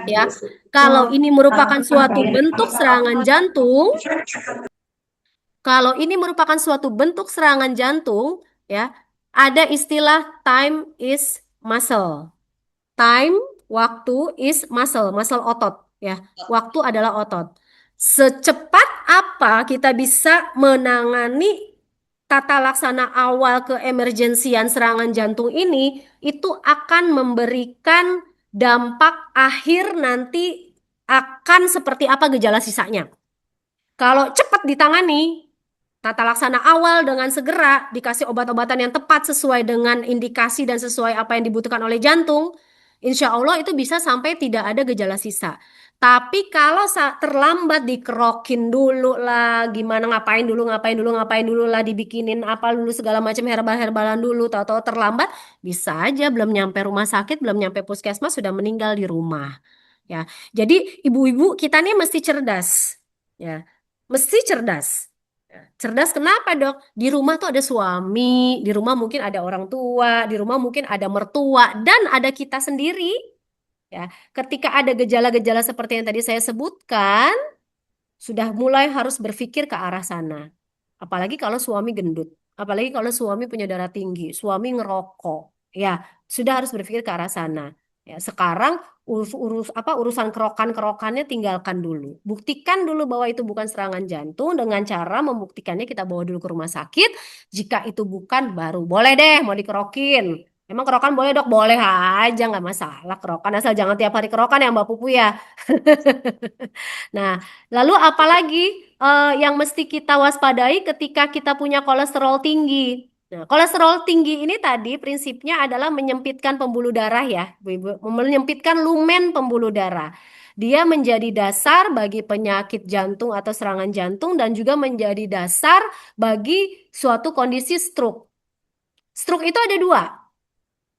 Ya, kalau ini merupakan suatu bentuk serangan jantung, kalau ini merupakan suatu bentuk serangan jantung, ya, ada istilah time is muscle. Time, waktu is muscle, muscle otot ya. Waktu adalah otot. Secepat apa kita bisa menangani tata laksana awal keemergensian serangan jantung ini, itu akan memberikan dampak akhir nanti akan seperti apa gejala sisanya. Kalau cepat ditangani, tata laksana awal dengan segera dikasih obat-obatan yang tepat sesuai dengan indikasi dan sesuai apa yang dibutuhkan oleh jantung, insya Allah itu bisa sampai tidak ada gejala sisa. Tapi kalau terlambat dikerokin dulu lah, gimana ngapain dulu lah, dibikinin apa dulu segala macam herbal-herbalan dulu, tahu-tahu terlambat, bisa aja belum nyampe rumah sakit, belum nyampe puskesmas sudah meninggal di rumah. Ya, jadi ibu-ibu kita nih mesti cerdas, ya, mesti cerdas. Cerdas kenapa dok? Di rumah tuh ada suami, di rumah mungkin ada orang tua, di rumah mungkin ada mertua, dan ada kita sendiri. Ya, ketika ada gejala-gejala seperti yang tadi saya sebutkan, sudah mulai harus berpikir ke arah sana. Apalagi kalau suami gendut, apalagi kalau suami punya darah tinggi, suami ngerokok, ya sudah harus berpikir ke arah sana. Ya, sekarang urusan kerokan-kerokannya tinggalkan dulu. Buktikan dulu bahwa itu bukan serangan jantung dengan cara membuktikannya kita bawa dulu ke rumah sakit. Jika itu bukan, baru boleh deh mau dikerokin. Emang kerokan boleh dok? Boleh aja, nggak masalah kerokan asal jangan tiap hari kerokan ya Mbak Pupu ya. Nah, lalu apalagi yang mesti kita waspadai ketika kita punya kolesterol tinggi? Nah, kolesterol tinggi ini tadi prinsipnya adalah menyempitkan pembuluh darah ya, Bu Ibu. Menyempitkan lumen pembuluh darah. Dia menjadi dasar bagi penyakit jantung atau serangan jantung dan juga menjadi dasar bagi suatu kondisi stroke. Stroke itu ada dua,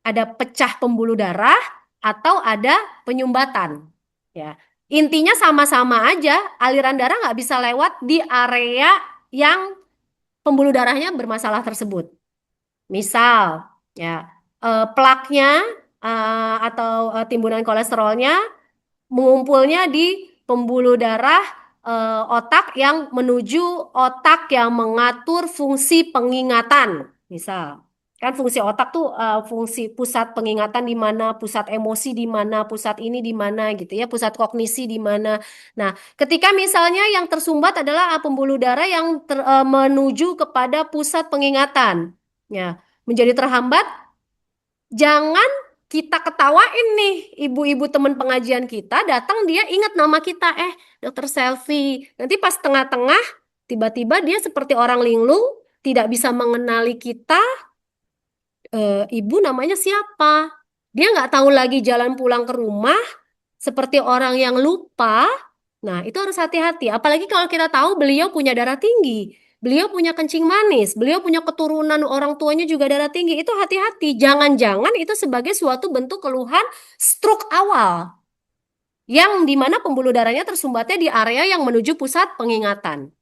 ada pecah pembuluh darah atau ada penyumbatan. Ya, intinya sama-sama aja, aliran darah nggak bisa lewat di area yang pembuluh darahnya bermasalah tersebut. Misal, ya, plaknya atau timbunan kolesterolnya mengumpulnya di pembuluh darah otak yang menuju otak yang mengatur fungsi pengingatan. Misal, kan fungsi otak tuh fungsi pusat pengingatan di mana, pusat emosi di mana, pusat ini di mana gitu ya, pusat kognisi di mana. Nah, ketika misalnya yang tersumbat adalah pembuluh darah yang menuju kepada pusat pengingatan, ya, menjadi terhambat. Jangan kita ketawain nih, ibu-ibu teman pengajian kita datang dia ingat nama kita, dokter Selfie. Nanti pas tengah-tengah, tiba-tiba dia seperti orang linglung, tidak bisa mengenali kita, ibu namanya siapa? Dia nggak tahu lagi jalan pulang ke rumah, seperti orang yang lupa. Nah, itu harus hati-hati. Apalagi kalau kita tahu beliau punya darah tinggi, beliau punya kencing manis, beliau punya keturunan orang tuanya juga darah tinggi. Itu hati-hati. Jangan-jangan itu sebagai suatu bentuk keluhan stroke awal, yang dimana pembuluh darahnya tersumbatnya di area yang menuju pusat pengingatan.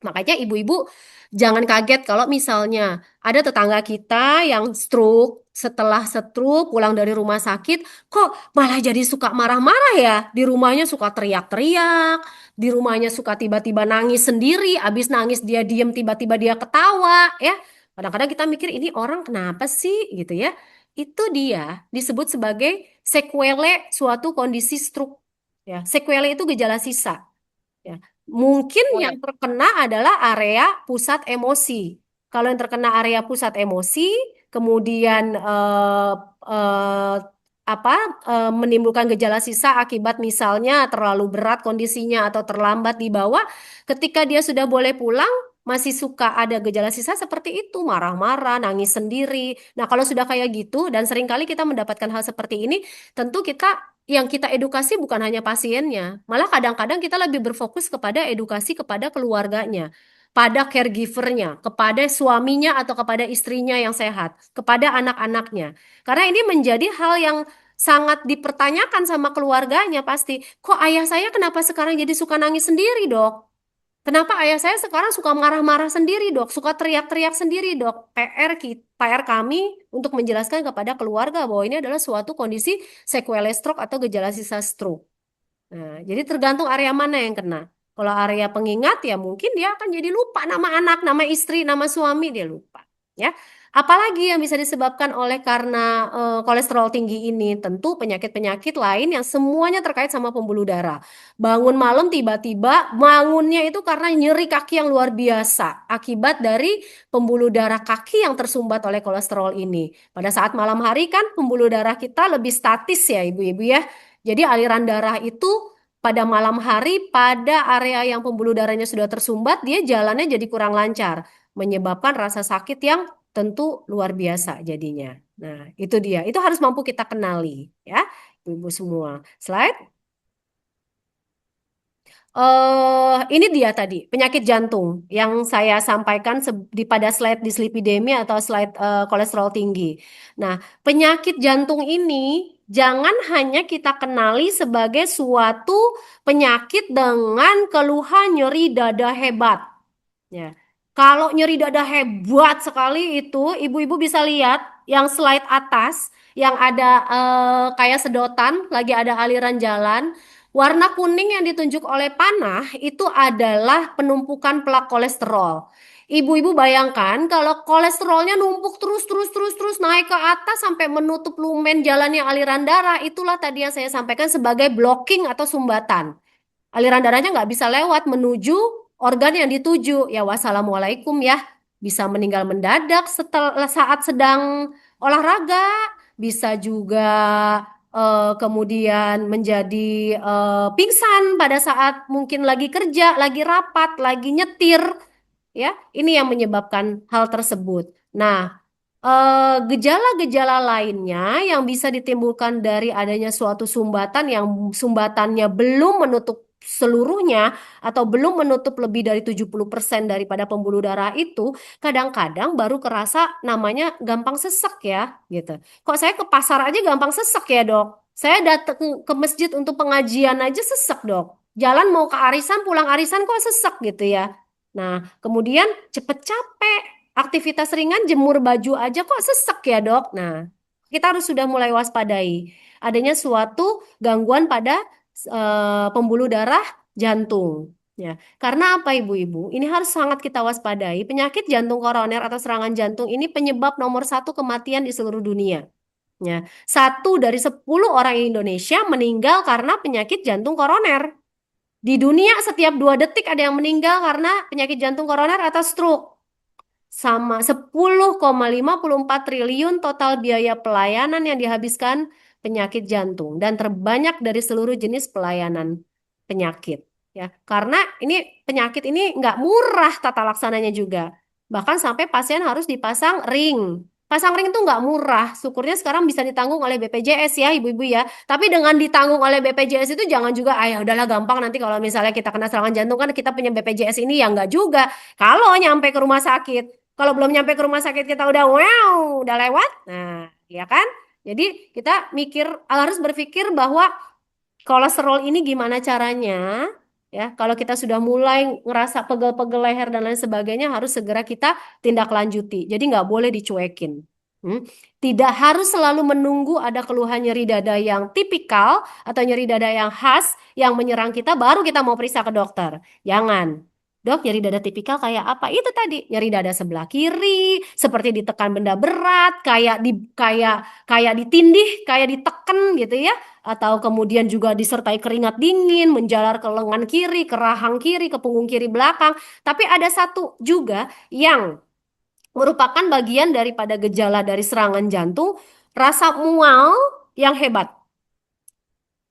Makanya ibu-ibu jangan kaget kalau misalnya ada tetangga kita yang stroke, setelah stroke pulang dari rumah sakit, kok malah jadi suka marah-marah ya? Di rumahnya suka teriak-teriak, di rumahnya suka tiba-tiba nangis sendiri, abis nangis dia diem tiba-tiba dia ketawa ya. Kadang-kadang kita mikir ini orang kenapa sih gitu ya. Itu dia disebut sebagai sequelae suatu kondisi stroke. Ya, sequelae itu gejala sisa. Ya, mungkin Oh yang ya, terkena adalah area pusat emosi. Kalau yang terkena area pusat emosi, kemudian eh, apa menimbulkan gejala sisa akibat misalnya terlalu berat kondisinya atau terlambat dibawa, ketika dia sudah boleh pulang, masih suka ada gejala sisa seperti itu, marah-marah, nangis sendiri. Nah, kalau sudah kayak gitu dan seringkali kita mendapatkan hal seperti ini, tentu kita yang kita edukasi bukan hanya pasiennya, malah kadang-kadang kita lebih berfokus kepada edukasi kepada keluarganya, pada caregivernya, kepada suaminya atau kepada istrinya yang sehat, kepada anak-anaknya. Karena ini menjadi hal yang sangat dipertanyakan sama keluarganya pasti. Kok ayah saya kenapa sekarang jadi suka nangis sendiri, dok? Kenapa ayah saya sekarang suka marah-marah sendiri, dok? Suka teriak-teriak sendiri, dok? PR kami untuk menjelaskan kepada keluarga bahwa ini adalah suatu kondisi sequelae stroke atau gejala sisa stroke. Nah, jadi tergantung area mana yang kena. Kalau area pengingat ya mungkin dia akan jadi lupa nama anak, nama istri, nama suami dia lupa. Ya. Apalagi yang bisa disebabkan oleh karena kolesterol tinggi ini? Tentu penyakit-penyakit lain yang semuanya terkait sama pembuluh darah. Bangun malam tiba-tiba bangunnya itu karena nyeri kaki yang luar biasa akibat dari pembuluh darah kaki yang tersumbat oleh kolesterol ini. Pada saat malam hari kan pembuluh darah kita lebih statis ya ibu-ibu ya. Jadi aliran darah itu pada malam hari pada area yang pembuluh darahnya sudah tersumbat dia jalannya jadi kurang lancar, menyebabkan rasa sakit yang tentu luar biasa jadinya. Nah, itu dia. Itu harus mampu kita kenali ya, ibu semua. Slide. Ini dia tadi penyakit jantung yang saya sampaikan di pada slide dislipidemia atau slide kolesterol tinggi. Nah, penyakit jantung ini jangan hanya kita kenali sebagai suatu penyakit dengan keluhan nyeri dada hebat. Ya, kalau nyeri dada hebat sekali itu, ibu-ibu bisa lihat yang slide atas, yang ada kayak sedotan, lagi ada aliran jalan. Warna kuning yang ditunjuk oleh panah itu adalah penumpukan plak kolesterol. Ibu-ibu bayangkan kalau kolesterolnya numpuk terus naik ke atas sampai menutup lumen jalannya aliran darah, itulah tadi yang saya sampaikan sebagai blocking atau sumbatan. Aliran darahnya nggak bisa lewat menuju organ yang dituju. Ya wassalamualaikum ya. Bisa meninggal mendadak setelah saat sedang olahraga, bisa juga kemudian menjadi pingsan pada saat mungkin lagi kerja, lagi rapat, lagi nyetir, ya. Ini yang menyebabkan hal tersebut. Nah, gejala-gejala lainnya yang bisa ditimbulkan dari adanya suatu sumbatan yang sumbatannya belum menutup seluruhnya atau belum menutup lebih dari 70% daripada pembuluh darah itu, kadang-kadang baru kerasa namanya gampang sesek ya, gitu. Kok saya ke pasar aja gampang sesek ya, Dok? Saya datang ke masjid untuk pengajian aja sesek, Dok. Jalan mau ke arisan, pulang arisan kok sesek gitu ya. Nah, kemudian cepet capek. Aktivitas ringan jemur baju aja kok sesek ya dok. Nah, kita harus sudah mulai waspadai adanya suatu gangguan pada pembuluh darah jantung. Ya, karena apa ibu-ibu? Ini harus sangat kita waspadai. Penyakit jantung koroner atau serangan jantung ini penyebab nomor satu kematian di seluruh dunia. Ya, 1 dari 10 orang Indonesia meninggal karena penyakit jantung koroner. Di dunia setiap 2 detik ada yang meninggal karena penyakit jantung koroner atau stroke. Sama 10,54 triliun total biaya pelayanan yang dihabiskan penyakit jantung dan terbanyak dari seluruh jenis pelayanan penyakit ya karena ini penyakit ini nggak murah tata laksananya juga bahkan sampai pasien harus dipasang ring tuh nggak murah syukurnya sekarang bisa ditanggung oleh BPJS ya ibu-ibu ya tapi dengan ditanggung oleh BPJS itu jangan juga ya udahlah gampang nanti kalau misalnya kita kena serangan jantung kan kita punya BPJS ini ya nggak juga kalau nyampe ke rumah sakit kalau belum nyampe ke rumah sakit kita udah wow, udah lewat. Nah, ya kan? Jadi kita harus berpikir bahwa kolesterol ini gimana caranya? Ya, kalau kita sudah mulai ngerasa pegel-pegel leher dan lain sebagainya, harus segera kita tindak lanjuti. Jadi nggak boleh dicuekin. Hmm. Tidak harus selalu menunggu ada keluhan nyeri dada yang tipikal atau nyeri dada yang khas yang menyerang kita, baru kita mau periksa ke dokter. Jangan. Dok, nyeri dada tipikal kayak apa? Itu tadi, nyeri dada sebelah kiri, seperti ditekan benda berat, kayak ditindih, kayak ditekan gitu ya atau kemudian juga disertai keringat dingin, menjalar ke lengan kiri, ke rahang kiri, ke punggung kiri belakang. Tapi ada satu juga yang merupakan bagian daripada gejala dari serangan jantung, rasa mual yang hebat.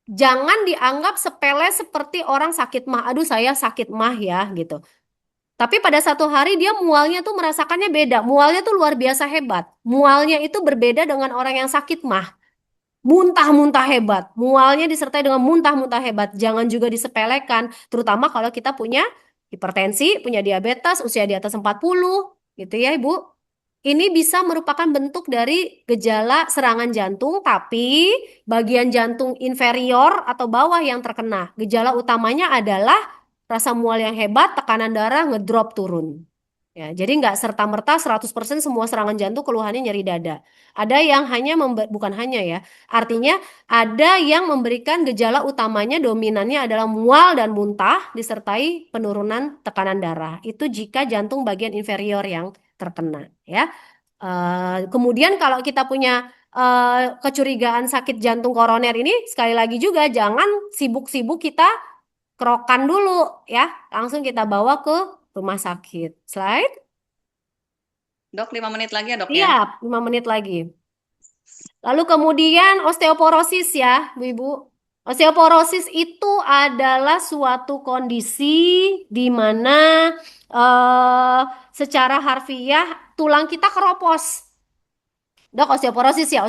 Jangan dianggap sepele seperti orang sakit mah. Aduh, saya sakit mah ya gitu. Tapi pada satu hari dia mualnya tuh merasakannya beda. Mualnya tuh luar biasa hebat. Mualnya itu berbeda dengan orang yang sakit mah. Muntah-muntah hebat. Mualnya disertai dengan muntah-muntah hebat. Jangan juga disepelekan, terutama kalau kita punya hipertensi, punya diabetes, usia di atas 40, gitu ya, Ibu. Ini bisa merupakan bentuk dari gejala serangan jantung, tapi bagian jantung inferior atau bawah yang terkena. Gejala utamanya adalah rasa mual yang hebat, tekanan darah ngedrop turun. Ya, jadi nggak serta-merta 100% semua serangan jantung keluhannya nyeri dada. Ada yang bukan hanya ya, artinya ada yang memberikan gejala utamanya dominannya adalah mual dan muntah disertai penurunan tekanan darah. Itu jika jantung bagian inferior yang terkena ya. Kemudian kalau kita punya kecurigaan sakit jantung koroner ini sekali lagi juga jangan sibuk-sibuk kita kerokan dulu ya, langsung kita bawa ke rumah sakit. Slide. Dok, 5 menit lagi ya dok ya? Siap, 5 menit lagi. Lalu kemudian osteoporosis ya, Bu Ibu. Osteoporosis itu adalah suatu kondisi di mana eh, secara harfiah tulang kita keropos. Dok, osteoporosis ya,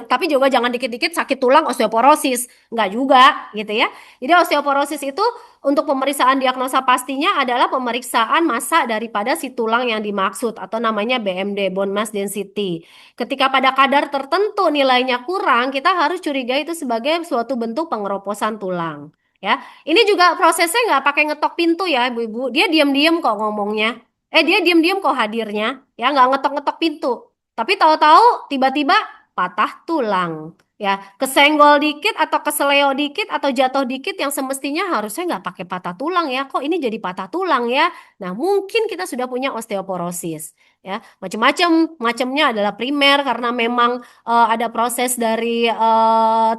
tapi juga jangan dikit-dikit sakit tulang osteoporosis, nggak juga gitu ya. Jadi osteoporosis itu untuk pemeriksaan diagnosa pastinya adalah pemeriksaan massa daripada si tulang yang dimaksud atau namanya BMD, bone mass density. Ketika pada kadar tertentu nilainya kurang, kita harus curigai itu sebagai suatu bentuk pengeroposan tulang. Ya, ini juga prosesnya nggak pakai ngetok pintu ya, ibu-ibu. Dia diam-diam kok ngomongnya. Dia diam-diam kok hadirnya, ya nggak ngetok-ngetok pintu. Tapi tahu-tahu tiba-tiba patah tulang. Ya, kesenggol dikit atau keseleo dikit atau jatuh dikit yang semestinya harusnya nggak pakai patah tulang ya. Kok ini jadi patah tulang ya? Nah, mungkin kita sudah punya osteoporosis. Ya, macamnya adalah primer karena memang ada proses dari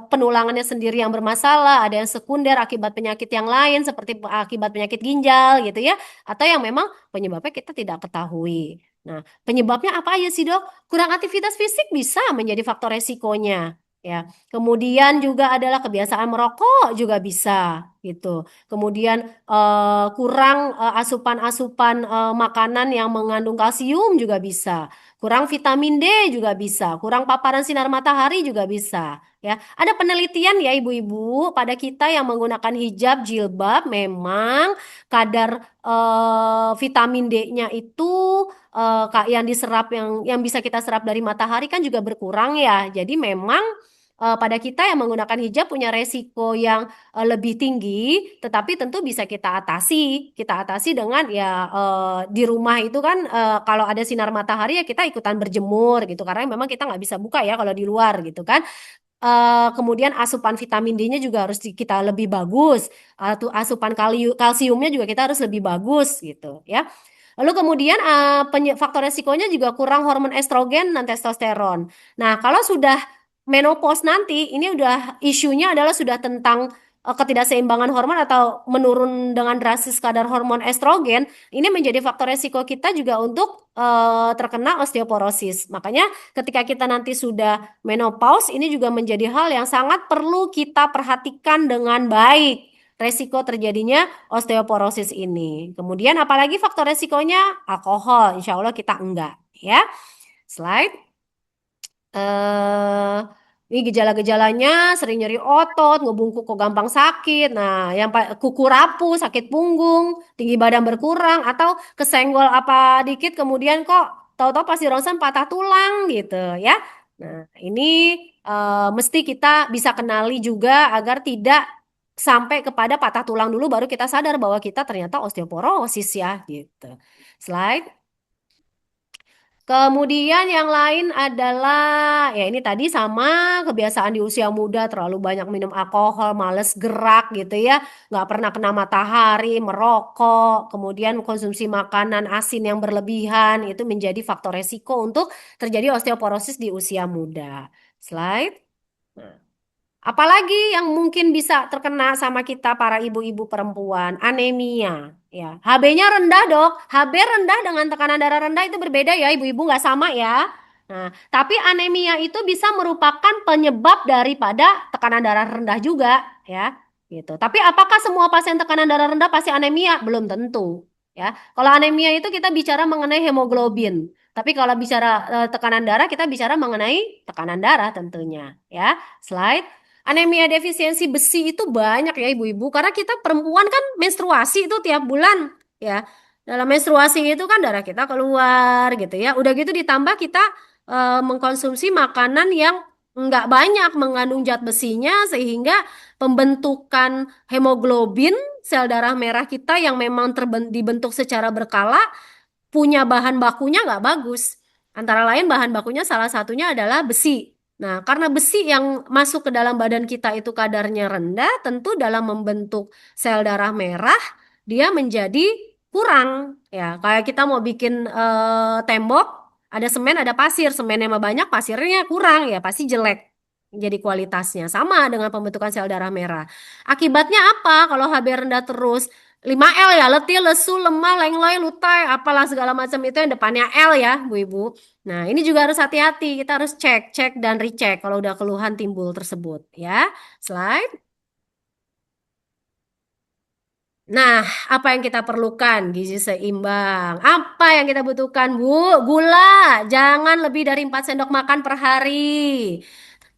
penulangannya sendiri yang bermasalah, ada yang sekunder akibat penyakit yang lain seperti akibat penyakit ginjal gitu ya, atau yang memang penyebabnya kita tidak ketahui. Nah, penyebabnya apa aja sih, Dok? Kurang aktivitas fisik bisa menjadi faktor resikonya. Ya, kemudian juga adalah kebiasaan merokok juga bisa gitu. Kemudian kurang asupan-asupan makanan yang mengandung kalsium juga bisa. Kurang vitamin D juga bisa. Kurang paparan sinar matahari juga bisa. Ya, ada penelitian ya ibu-ibu pada kita yang menggunakan hijab jilbab memang kadar vitamin D-nya itu yang diserap yang bisa kita serap dari matahari kan juga berkurang ya. Jadi memang pada kita yang menggunakan hijab punya resiko yang lebih tinggi, tetapi tentu bisa kita atasi. Kita atasi dengan ya di rumah itu kan kalau ada sinar matahari ya kita ikutan berjemur gitu, karena memang kita nggak bisa buka ya kalau di luar gitu kan. Kemudian asupan vitamin D-nya juga harus kita lebih bagus. Asupan kalsiumnya juga kita harus lebih bagus gitu ya. Lalu kemudian faktor resikonya juga kurang hormon estrogen dan testosteron. Nah, kalau sudah menopause nanti, ini udah isunya adalah sudah tentang ketidakseimbangan hormon atau menurun dengan drastis kadar hormon estrogen. Ini menjadi faktor resiko kita juga untuk terkena osteoporosis. Makanya ketika kita nanti sudah menopause, ini juga menjadi hal yang sangat perlu kita perhatikan dengan baik. Resiko terjadinya osteoporosis ini. Kemudian apalagi faktor resikonya alkohol, insya Allah kita enggak ya. Slide. eh ini gejala-gejalanya sering nyeri otot, ngebungkuk kok gampang sakit. Nah, kuku rapuh, sakit punggung, tinggi badan berkurang, atau kesenggol apa dikit kemudian kok tahu-tahu pas dironsen patah tulang gitu ya. Nah, ini mesti kita bisa kenali juga agar tidak sampai kepada patah tulang dulu baru kita sadar bahwa kita ternyata osteoporosis ya gitu. Slide. Kemudian yang lain adalah ya ini tadi sama kebiasaan di usia muda terlalu banyak minum alkohol, males gerak gitu ya, nggak pernah kena matahari, merokok, kemudian konsumsi makanan asin yang berlebihan itu menjadi faktor resiko untuk terjadi osteoporosis di usia muda. Slide. Nah, apalagi yang mungkin bisa terkena sama kita para ibu-ibu perempuan, anemia. Ya, HB-nya rendah dok. HB rendah dengan tekanan darah rendah itu berbeda ya, ibu-ibu nggak sama ya. Nah, tapi anemia itu bisa merupakan penyebab daripada tekanan darah rendah juga, ya. Gitu. Tapi apakah semua pasien tekanan darah rendah pasti anemia? Belum tentu, ya. Kalau anemia itu kita bicara mengenai hemoglobin. Tapi kalau bicara tekanan darah, kita bicara mengenai tekanan darah tentunya, ya. Slide. Anemia defisiensi besi itu banyak ya ibu-ibu karena kita perempuan kan menstruasi itu tiap bulan ya. Dalam menstruasi itu kan darah kita keluar gitu ya. Udah gitu ditambah kita mengkonsumsi makanan yang nggak banyak mengandung zat besinya sehingga pembentukan hemoglobin sel darah merah kita yang memang dibentuk secara berkala punya bahan bakunya nggak bagus. Antara lain bahan bakunya salah satunya adalah besi. Nah, karena besi yang masuk ke dalam badan kita itu kadarnya rendah, tentu dalam membentuk sel darah merah dia menjadi kurang. Ya, kayak kita mau bikin tembok, ada semen, ada pasir. Semennya mah banyak, pasirnya kurang, ya pasti jelek. Jadi kualitasnya sama dengan pembentukan sel darah merah. Akibatnya apa? Kalau HB rendah terus, 5L ya, letih, lesu, lemah, lengloi, lutai, apalah segala macam itu yang depannya L ya, Bu Ibu. Nah, ini juga harus hati-hati. Kita harus cek dan recheck kalau udah keluhan timbul tersebut ya. Slide. Nah, apa yang kita perlukan? Gizi seimbang. Apa yang kita butuhkan, Bu? Gula, jangan lebih dari 4 sendok makan per hari.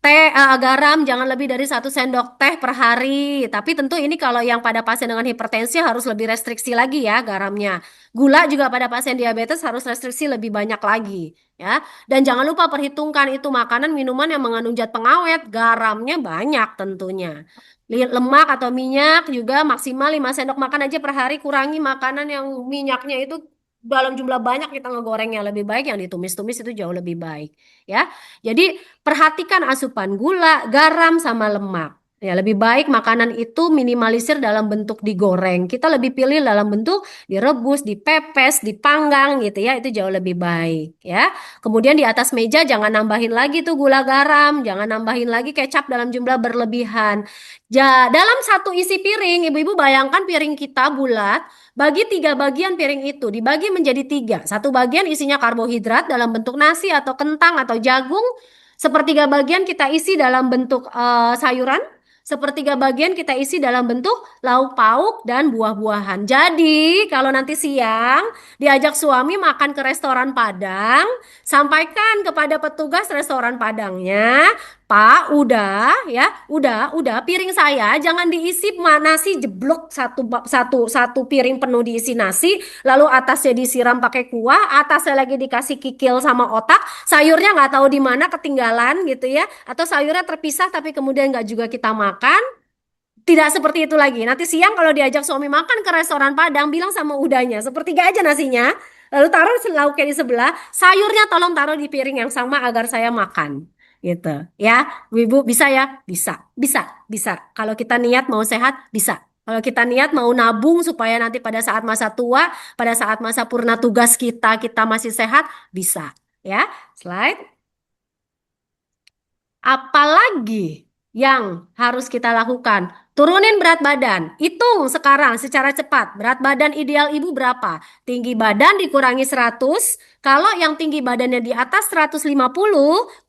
Garam jangan lebih dari 1 sendok teh per hari. Tapi tentu ini kalau yang pada pasien dengan hipertensi harus lebih restriksi lagi ya garamnya. Gula juga pada pasien diabetes harus restriksi lebih banyak lagi ya. Dan jangan lupa perhitungkan itu makanan minuman yang mengandung zat pengawet, garamnya banyak tentunya. Lemak atau minyak juga maksimal 5 sendok makan aja per hari. Kurangi makanan yang minyaknya itu dalam jumlah banyak kita ngegorengnya, lebih baik yang ditumis-tumis itu jauh lebih baik ya. Jadi perhatikan asupan gula, garam sama lemak. Ya, lebih baik makanan itu minimalisir dalam bentuk digoreng. Kita lebih pilih dalam bentuk direbus, dipepes, dipanggang gitu ya. Itu jauh lebih baik ya. Kemudian di atas meja jangan nambahin lagi tuh gula garam, jangan nambahin lagi kecap dalam jumlah berlebihan. Dalam satu isi piring, ibu-ibu bayangkan piring kita bulat. Bagi tiga bagian piring itu, dibagi menjadi tiga. Satu bagian isinya karbohidrat dalam bentuk nasi atau kentang atau jagung. Sepertiga bagian kita isi dalam bentuk sayuran. Sepertiga bagian kita isi dalam bentuk lauk pauk dan buah-buahan. Jadi, kalau nanti siang diajak suami makan ke restoran Padang, sampaikan kepada petugas restoran Padangnya, Pak, udah ya, udah piring saya jangan diisi nasi jeblok satu piring penuh diisi nasi, lalu atasnya disiram pakai kuah, atasnya lagi dikasih kikil sama otak, sayurnya nggak tahu di mana ketinggalan gitu ya, atau sayurnya terpisah tapi kemudian nggak juga kita makan. Tidak seperti itu lagi. Nanti siang kalau diajak suami makan ke restoran Padang, bilang sama udanya, sepertiga aja nasinya, lalu taruh lauknya di sebelah, sayurnya tolong taruh di piring yang sama agar saya makan. Gitu. Ya, Ibu bisa ya? Bisa. Kalau kita niat mau sehat, bisa. Kalau kita niat mau nabung supaya nanti pada saat masa tua, pada saat masa purna tugas kita, kita masih sehat, bisa. Ya, slide. Apalagi yang harus kita lakukan? Turunin berat badan. Hitung sekarang secara cepat. Berat badan ideal ibu berapa? Tinggi badan dikurangi 100. Kalau yang tinggi badannya di atas 150,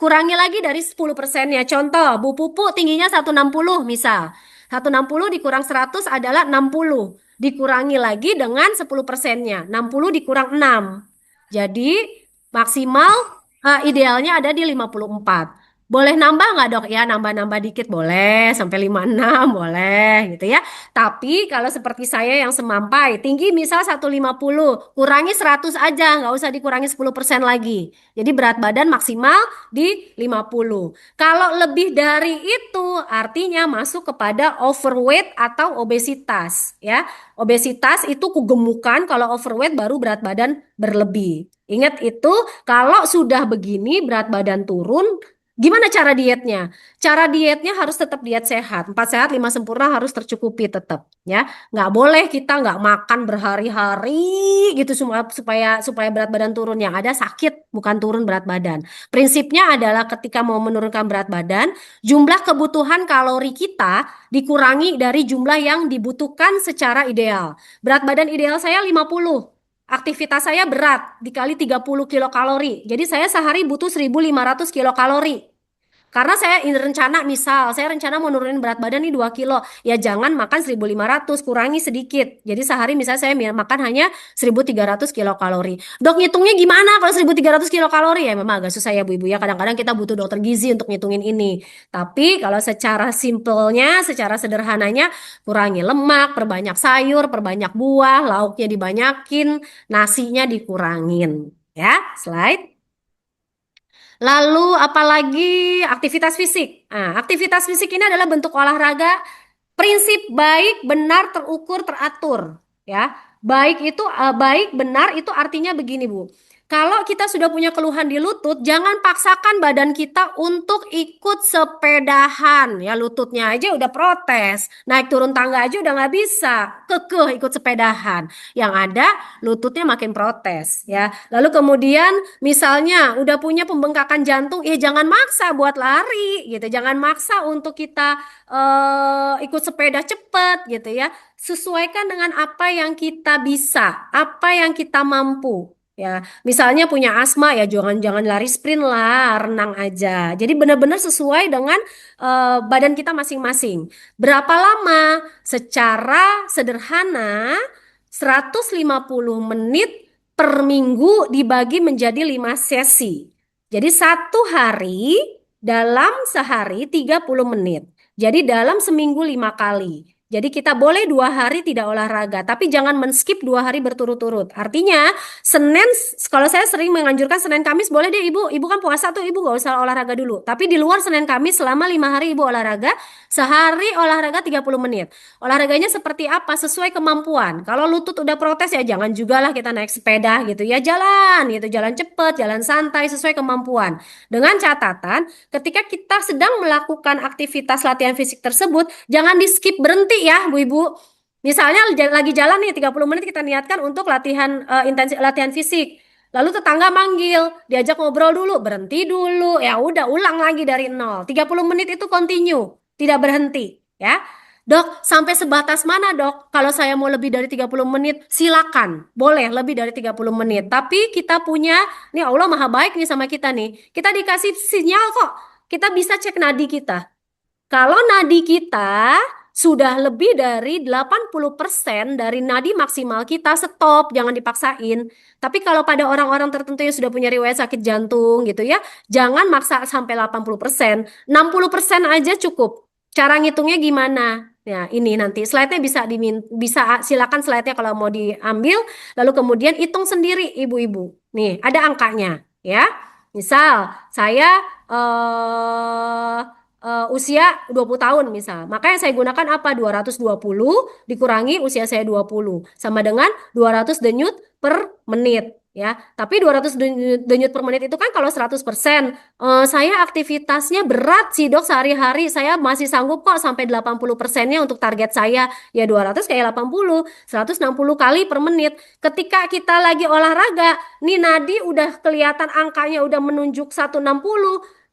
kurangi lagi dari 10%-nya. Contoh, Bu Pupu tingginya 160 misal. 160 dikurang 100 adalah 60. Dikurangi lagi dengan 10%-nya. 60 dikurang 6. Jadi maksimal idealnya ada di 54. Boleh nambah nggak dok? Ya nambah-nambah dikit boleh, sampai 56 boleh gitu ya. Tapi kalau seperti saya yang semampai, tinggi misal 150, kurangi 100 aja, nggak usah dikurangi 10% lagi. Jadi berat badan maksimal di 50. Kalau lebih dari itu, artinya masuk kepada overweight atau obesitas ya. Obesitas itu kegemukan, kalau overweight baru berat badan berlebih. Ingat itu, kalau sudah begini berat badan turun. Gimana cara dietnya? Cara dietnya harus tetap diet sehat. 4 sehat 5 sempurna harus tercukupi tetap ya. Nggak boleh kita nggak makan berhari-hari gitu supaya supaya berat badan turun. Yang ada sakit bukan turun berat badan. Prinsipnya adalah ketika mau menurunkan berat badan, jumlah kebutuhan kalori kita dikurangi dari jumlah yang dibutuhkan secara ideal. Berat badan ideal saya 50. Aktivitas saya berat dikali 30 kilokalori. Jadi saya sehari butuh 1.500 kilokalori. Karena saya rencana mau nurunin berat badan nih 2 kilo. Ya jangan makan 1.500, kurangi sedikit. Jadi sehari misalnya saya makan hanya 1.300 kilokalori. Dok ngitungnya gimana kalau 1.300 kilokalori? Ya memang agak susah ya Bu Ibu ya. Kadang-kadang kita butuh dokter gizi untuk ngitungin ini. Tapi kalau secara simpelnya, secara sederhananya, kurangi lemak, perbanyak sayur, perbanyak buah, lauknya dibanyakin, nasinya dikurangin. Ya, slide. Lalu apalagi aktivitas fisik. Nah, aktivitas fisik ini adalah bentuk olahraga. Prinsip baik, benar, terukur, teratur. Ya, baik itu baik, benar itu artinya begini Bu. Kalau kita sudah punya keluhan di lutut, jangan paksakan badan kita untuk ikut sepedahan. Ya lututnya aja udah protes, naik turun tangga aja udah nggak bisa, kekeh ikut sepedahan. Yang ada lututnya makin protes. Ya, lalu kemudian misalnya udah punya pembengkakan jantung, ya jangan maksa buat lari gitu, jangan maksa untuk kita ikut sepeda cepat gitu ya. Sesuaikan dengan apa yang kita bisa, apa yang kita mampu. Ya, misalnya punya asma ya jangan lari sprint lah, renang aja. Jadi benar-benar sesuai dengan badan kita masing-masing. Berapa lama? Secara sederhana 150 menit per minggu dibagi menjadi 5 sesi. Jadi satu hari dalam sehari 30 menit. Jadi dalam seminggu 5 kali. Jadi kita boleh 2 hari tidak olahraga, tapi jangan men-skip 2 hari berturut-turut. Artinya Senin, kalau saya sering menganjurkan Senin Kamis boleh deh ibu. Ibu kan puasa tuh ibu gak usah olahraga dulu. Tapi di luar Senin Kamis selama 5 hari ibu olahraga, sehari olahraga 30 menit. Olahraganya seperti apa? Sesuai kemampuan. Kalau lutut udah protes ya jangan juga lah kita naik sepeda gitu ya. Jalan gitu, jalan cepet, jalan santai sesuai kemampuan. Dengan catatan ketika kita sedang melakukan aktivitas latihan fisik tersebut, jangan di skip berhenti ya, Bu Ibu. Misalnya lagi jalan nih 30 menit kita niatkan untuk latihan intensi latihan fisik. Lalu tetangga manggil, diajak ngobrol dulu, berhenti dulu. Ya udah ulang lagi dari nol. 30 menit itu continue, tidak berhenti, ya. Dok, sampai sebatas mana, Dok? Kalau saya mau lebih dari 30 menit, silakan. Boleh lebih dari 30 menit. Tapi kita punya, nih Allah Maha baik nih sama kita nih. Kita dikasih sinyal kok. Kita bisa cek nadi kita. Kalau nadi kita sudah lebih dari 80% dari nadi maksimal kita, stop, jangan dipaksain. Tapi kalau pada orang-orang tertentu yang sudah punya riwayat sakit jantung gitu ya, jangan maksa sampai 80%. 60% aja cukup. Cara ngitungnya gimana? Ya, ini nanti slide-nya bisa silakan slide-nya kalau mau diambil, lalu kemudian hitung sendiri ibu-ibu. Nih, ada angkanya ya. Misal saya eh usia 20 tahun misal. Maka yang saya gunakan apa? 220 dikurangi usia saya 20 sama dengan 200 denyut per menit ya. Tapi 200 denyut per menit itu kan kalau 100%. Saya aktivitasnya berat sih dok sehari-hari. Saya masih sanggup kok sampai 80%-nya untuk target saya. Ya 200 kayak 80, 160 kali per menit. Ketika kita lagi olahraga, nih nadi udah kelihatan angkanya udah menunjuk 160,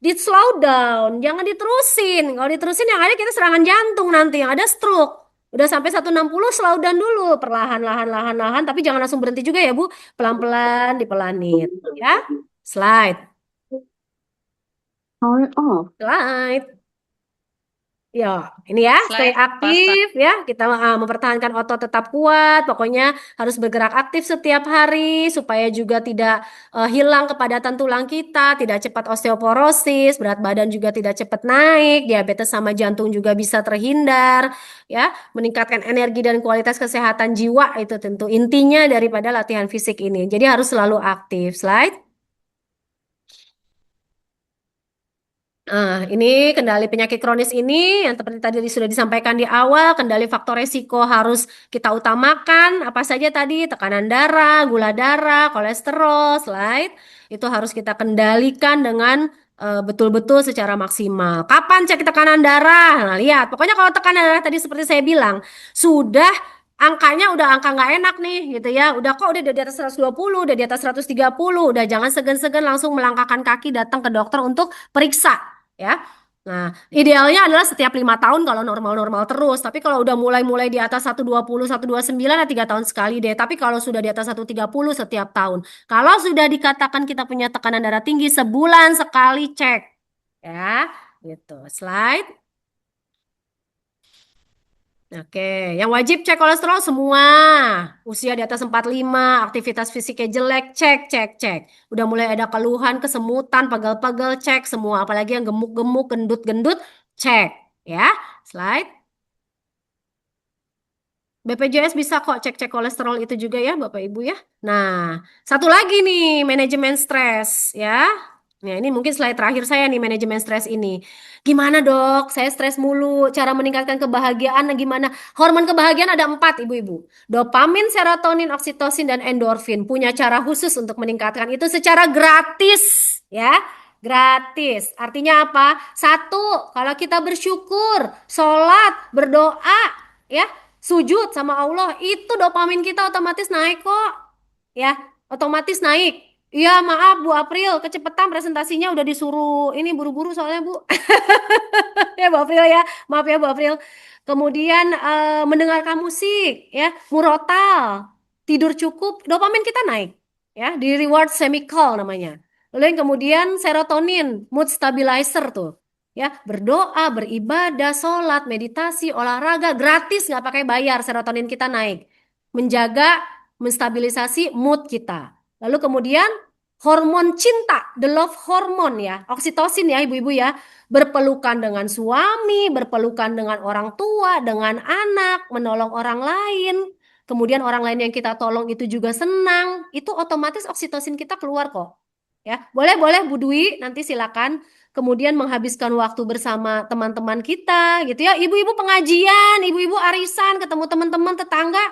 di slow down, jangan diterusin. Kalau diterusin yang ada kita serangan jantung nanti, yang ada stroke. Udah sampai 160 slow down dulu, perlahan lahan lahan lahan, tapi jangan langsung berhenti juga ya Bu. Pelan-pelan dipelanin ya. Slide. Power off. Slide. Ya, ini ya, stay Slide pasang. aktif ya. Kita mempertahankan otot tetap kuat. Pokoknya harus bergerak aktif setiap hari supaya juga tidak hilang kepadatan tulang kita, tidak cepat osteoporosis, berat badan juga tidak cepat naik, diabetes sama jantung juga bisa terhindar, ya. Meningkatkan energi dan kualitas kesehatan jiwa itu tentu intinya daripada latihan fisik ini. Jadi harus selalu aktif. Slide. Ini kendali penyakit kronis ini yang seperti tadi sudah disampaikan di awal, kendali faktor resiko harus kita utamakan. Apa saja tadi? Tekanan darah, gula darah, kolesterol, slide. Itu harus kita kendalikan dengan betul-betul secara maksimal. Kapan cek tekanan darah? Nah, lihat. Pokoknya kalau tekanan darah tadi seperti saya bilang, sudah angkanya udah angka nggak enak nih gitu ya. Udah kok udah di atas 120, udah di atas 130, udah jangan segan-segan langsung melangkahkan kaki datang ke dokter untuk periksa ya. Nah, idealnya adalah setiap 5 tahun kalau normal-normal terus. Tapi kalau udah mulai-mulai di atas 120, 129 ya 3 tahun sekali deh. Tapi kalau sudah di atas 130 setiap tahun. Kalau sudah dikatakan kita punya tekanan darah tinggi sebulan sekali cek. Ya, gitu. Slide. Oke, yang wajib cek kolesterol semua. Usia di atas 45, aktivitas fisiknya jelek, cek, cek, cek. Udah mulai ada keluhan, kesemutan, pegel-pegel, cek semua. Apalagi yang gemuk-gemuk, gendut-gendut, cek. Ya, slide. BPJS bisa kok cek-cek kolesterol itu juga ya, Bapak Ibu ya. Nah, satu lagi nih, manajemen stres ya. Nah, ini mungkin slide terakhir saya nih, manajemen stres ini. Gimana dok? Saya stres mulu. Cara meningkatkan kebahagiaan gimana? Hormon kebahagiaan ada 4, Ibu-Ibu. Dopamin, serotonin, oksitosin, dan endorfin. Punya cara khusus untuk meningkatkan itu secara gratis ya. Gratis. Artinya apa? Satu, kalau kita bersyukur, sholat, berdoa, ya sujud sama Allah, itu dopamin kita otomatis naik kok. Ya, otomatis naik. Iya, maaf Bu April, kecepatan presentasinya udah disuruh ini buru-buru soalnya Bu. Ya Bu April ya, maaf ya Bu April. Kemudian mendengarkan musik, ya, murotal, tidur cukup, dopamin kita naik, ya, di reward chemical namanya. Lalu yang kemudian serotonin, mood stabilizer tuh, ya, berdoa, beribadah, sholat, meditasi, olahraga, gratis nggak pakai bayar, serotonin kita naik, menjaga, menstabilisasi mood kita. Lalu kemudian hormon cinta, the love hormone ya, oksitosin ya ibu-ibu ya, berpelukan dengan suami, berpelukan dengan orang tua, dengan anak, menolong orang lain. Kemudian orang lain yang kita tolong itu juga senang, itu otomatis oksitosin kita keluar kok. Ya, boleh boleh Bu Dwi, nanti silakan kemudian menghabiskan waktu bersama teman-teman kita gitu ya. Ibu-ibu pengajian, ibu-ibu arisan, ketemu teman-teman tetangga,